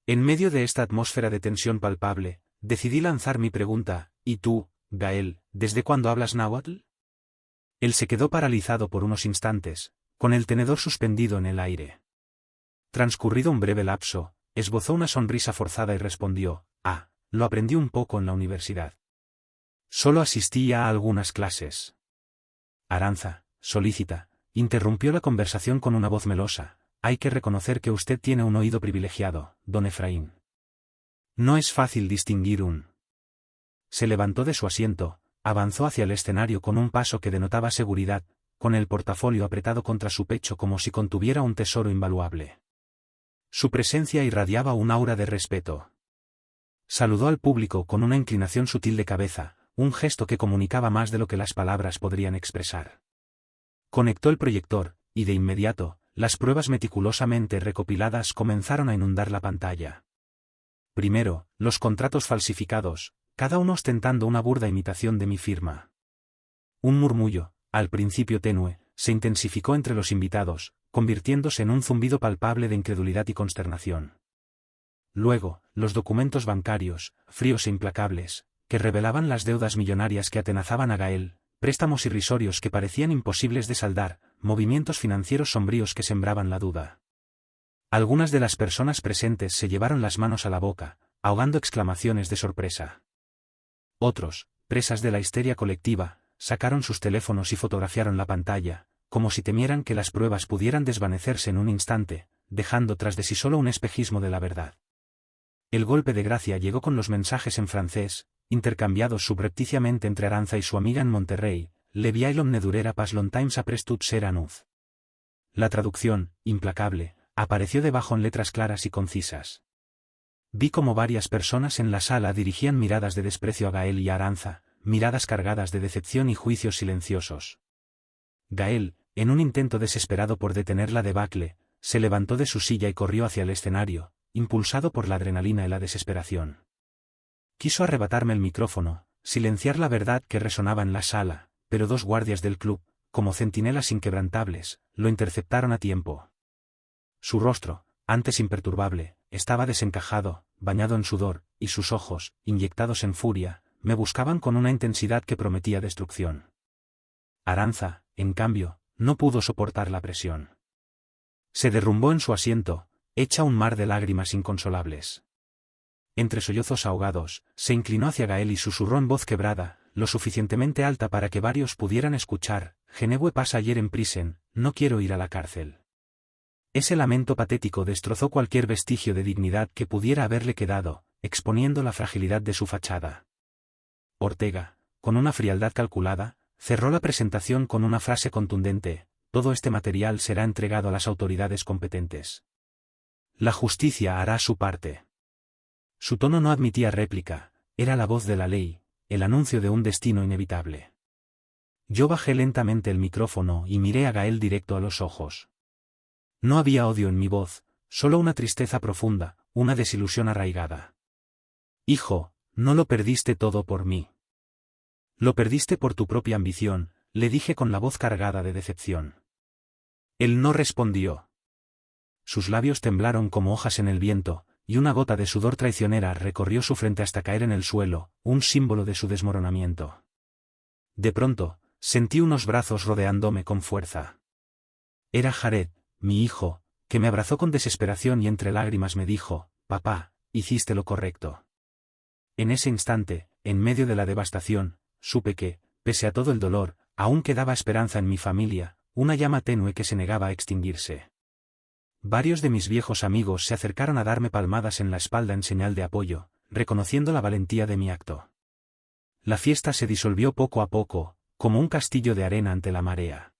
En medio de esta atmósfera de tensión palpable, decidí lanzar mi pregunta, ¿y tú, Gael, desde cuándo hablas náhuatl? Él se quedó paralizado por unos instantes, con el tenedor suspendido en el aire. Transcurrido un breve lapso, esbozó una sonrisa forzada y respondió, lo aprendí un poco en la universidad. Solo asistí a algunas clases. Aranza, solícita, interrumpió la conversación con una voz melosa. Hay que reconocer que usted tiene un oído privilegiado, don Efraín. No es fácil distinguir un. Se levantó de su asiento, avanzó hacia el escenario con un paso que denotaba seguridad, con el portafolio apretado contra su pecho como si contuviera un tesoro invaluable. Su presencia irradiaba un aura de respeto. Saludó al público con una inclinación sutil de cabeza, un gesto que comunicaba más de lo que las palabras podrían expresar. Conectó el proyector, y de inmediato, las pruebas meticulosamente recopiladas comenzaron a inundar la pantalla. Primero, los contratos falsificados, cada uno ostentando una burda imitación de mi firma. Un murmullo, al principio tenue, se intensificó entre los invitados, convirtiéndose en un zumbido palpable de incredulidad y consternación. Luego, los documentos bancarios, fríos e implacables, que revelaban las deudas millonarias que atenazaban a Gael, préstamos irrisorios que parecían imposibles de saldar, movimientos financieros sombríos que sembraban la duda. Algunas de las personas presentes se llevaron las manos a la boca, ahogando exclamaciones de sorpresa. Otros, presas de la histeria colectiva, sacaron sus teléfonos y fotografiaron la pantalla, como si temieran que las pruebas pudieran desvanecerse en un instante, dejando tras de sí solo un espejismo de la verdad. El golpe de gracia llegó con los mensajes en francés, intercambiados subrepticiamente entre Aranza y su amiga en Monterrey, Le vieillom ne durera pas longtemps après toute ser annonce. La traducción, implacable, apareció debajo en letras claras y concisas. Vi como varias personas en la sala dirigían miradas de desprecio a Gael y a Aranza, miradas cargadas de decepción y juicios silenciosos. Gael, en un intento desesperado por detener la debacle, se levantó de su silla y corrió hacia el escenario, impulsado por la adrenalina y la desesperación. Quiso arrebatarme el micrófono, silenciar la verdad que resonaba en la sala, pero dos guardias del club, como centinelas inquebrantables, lo interceptaron a tiempo. Su rostro, antes imperturbable, estaba desencajado, bañado en sudor, y sus ojos, inyectados en furia, me buscaban con una intensidad que prometía destrucción. Aranza, en cambio, no pudo soportar la presión. Se derrumbó en su asiento, hecha un mar de lágrimas inconsolables. Entre sollozos ahogados, se inclinó hacia Gael y susurró en voz quebrada, lo suficientemente alta para que varios pudieran escuchar: «Genevieve pasa ayer en prisen, no quiero ir a la cárcel». Ese lamento patético destrozó cualquier vestigio de dignidad que pudiera haberle quedado, exponiendo la fragilidad de su fachada. Ortega, con una frialdad calculada, cerró la presentación con una frase contundente: «Todo este material será entregado a las autoridades competentes. La justicia hará su parte». Su tono no admitía réplica, era la voz de la ley, el anuncio de un destino inevitable. Yo bajé lentamente el micrófono y miré a Gael directo a los ojos. No había odio en mi voz, solo una tristeza profunda, una desilusión arraigada. «Hijo, no lo perdiste todo por mí. Lo perdiste por tu propia ambición», le dije con la voz cargada de decepción. Él no respondió. Sus labios temblaron como hojas en el viento, y una gota de sudor traicionera recorrió su frente hasta caer en el suelo, un símbolo de su desmoronamiento. De pronto, sentí unos brazos rodeándome con fuerza. Era Jared, mi hijo, que me abrazó con desesperación y entre lágrimas me dijo: «Papá, hiciste lo correcto». En ese instante, en medio de la devastación, supe que, pese a todo el dolor, aún quedaba esperanza en mi familia, una llama tenue que se negaba a extinguirse. Varios de mis viejos amigos se acercaron a darme palmadas en la espalda en señal de apoyo, reconociendo la valentía de mi acto. La fiesta se disolvió poco a poco, como un castillo de arena ante la marea.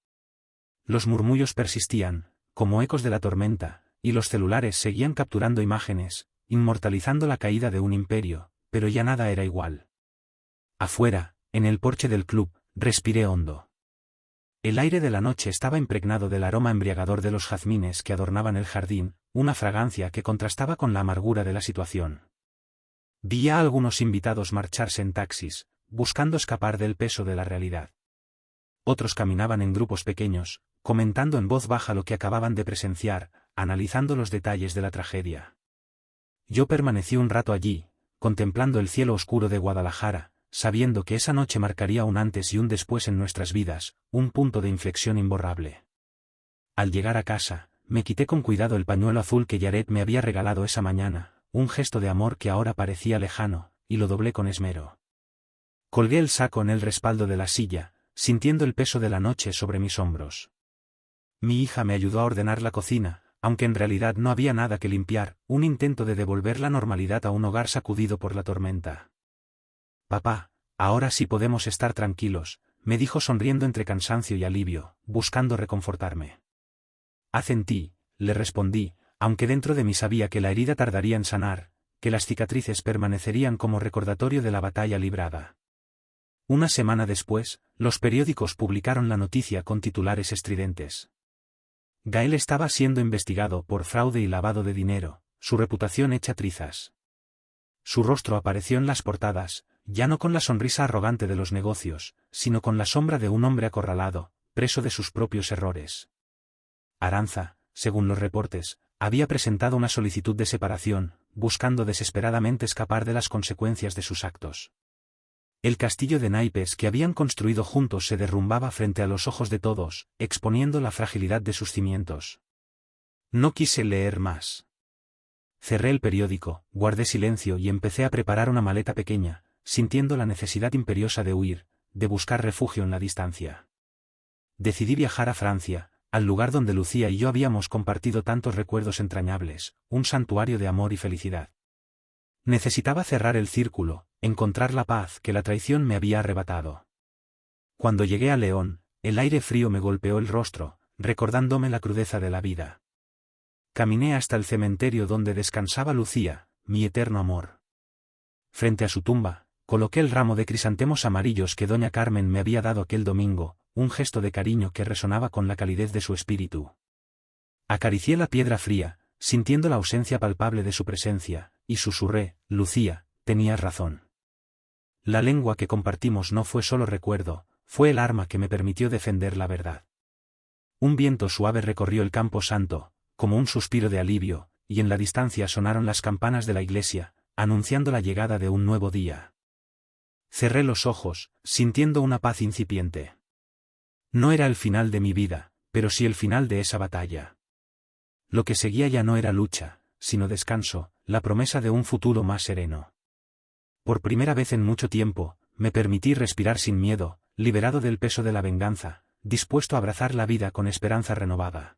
Los murmullos persistían, como ecos de la tormenta, y los celulares seguían capturando imágenes, inmortalizando la caída de un imperio, pero ya nada era igual. Afuera, en el porche del club, respiré hondo. El aire de la noche estaba impregnado del aroma embriagador de los jazmines que adornaban el jardín, una fragancia que contrastaba con la amargura de la situación. Vi a algunos invitados marcharse en taxis, buscando escapar del peso de la realidad. Otros caminaban en grupos pequeños, comentando en voz baja lo que acababan de presenciar, analizando los detalles de la tragedia. Yo permanecí un rato allí, contemplando el cielo oscuro de Guadalajara, sabiendo que esa noche marcaría un antes y un después en nuestras vidas, un punto de inflexión imborrable. Al llegar a casa, me quité con cuidado el pañuelo azul que Jared me había regalado esa mañana, un gesto de amor que ahora parecía lejano, y lo doblé con esmero. Colgué el saco en el respaldo de la silla, sintiendo el peso de la noche sobre mis hombros. Mi hija me ayudó a ordenar la cocina, aunque en realidad no había nada que limpiar, un intento de devolver la normalidad a un hogar sacudido por la tormenta. «Papá, ahora sí podemos estar tranquilos», me dijo sonriendo entre cansancio y alivio, buscando reconfortarme. «Haz en ti», le respondí, aunque dentro de mí sabía que la herida tardaría en sanar, que las cicatrices permanecerían como recordatorio de la batalla librada. Una semana después, los periódicos publicaron la noticia con titulares estridentes. Gael estaba siendo investigado por fraude y lavado de dinero, su reputación hecha trizas. Su rostro apareció en las portadas, ya no con la sonrisa arrogante de los negocios, sino con la sombra de un hombre acorralado, preso de sus propios errores. Aranza, según los reportes, había presentado una solicitud de separación, buscando desesperadamente escapar de las consecuencias de sus actos. El castillo de naipes que habían construido juntos se derrumbaba frente a los ojos de todos, exponiendo la fragilidad de sus cimientos. No quise leer más. Cerré el periódico, guardé silencio y empecé a preparar una maleta pequeña, sintiendo la necesidad imperiosa de huir, de buscar refugio en la distancia. Decidí viajar a Francia, al lugar donde Lucía y yo habíamos compartido tantos recuerdos entrañables, un santuario de amor y felicidad. Necesitaba cerrar el círculo, encontrar la paz que la traición me había arrebatado. Cuando llegué a León, el aire frío me golpeó el rostro, recordándome la crudeza de la vida. Caminé hasta el cementerio donde descansaba Lucía, mi eterno amor. Frente a su tumba, coloqué el ramo de crisantemos amarillos que doña Carmen me había dado aquel domingo, un gesto de cariño que resonaba con la calidez de su espíritu. Acaricié la piedra fría, sintiendo la ausencia palpable de su presencia, y susurré: Lucía, tenías razón. La lengua que compartimos no fue solo recuerdo, fue el arma que me permitió defender la verdad. Un viento suave recorrió el campo santo, como un suspiro de alivio, y en la distancia sonaron las campanas de la iglesia, anunciando la llegada de un nuevo día. Cerré los ojos, sintiendo una paz incipiente. No era el final de mi vida, pero sí el final de esa batalla. Lo que seguía ya no era lucha, sino descanso, la promesa de un futuro más sereno. Por primera vez en mucho tiempo, me permití respirar sin miedo, liberado del peso de la venganza, dispuesto a abrazar la vida con esperanza renovada.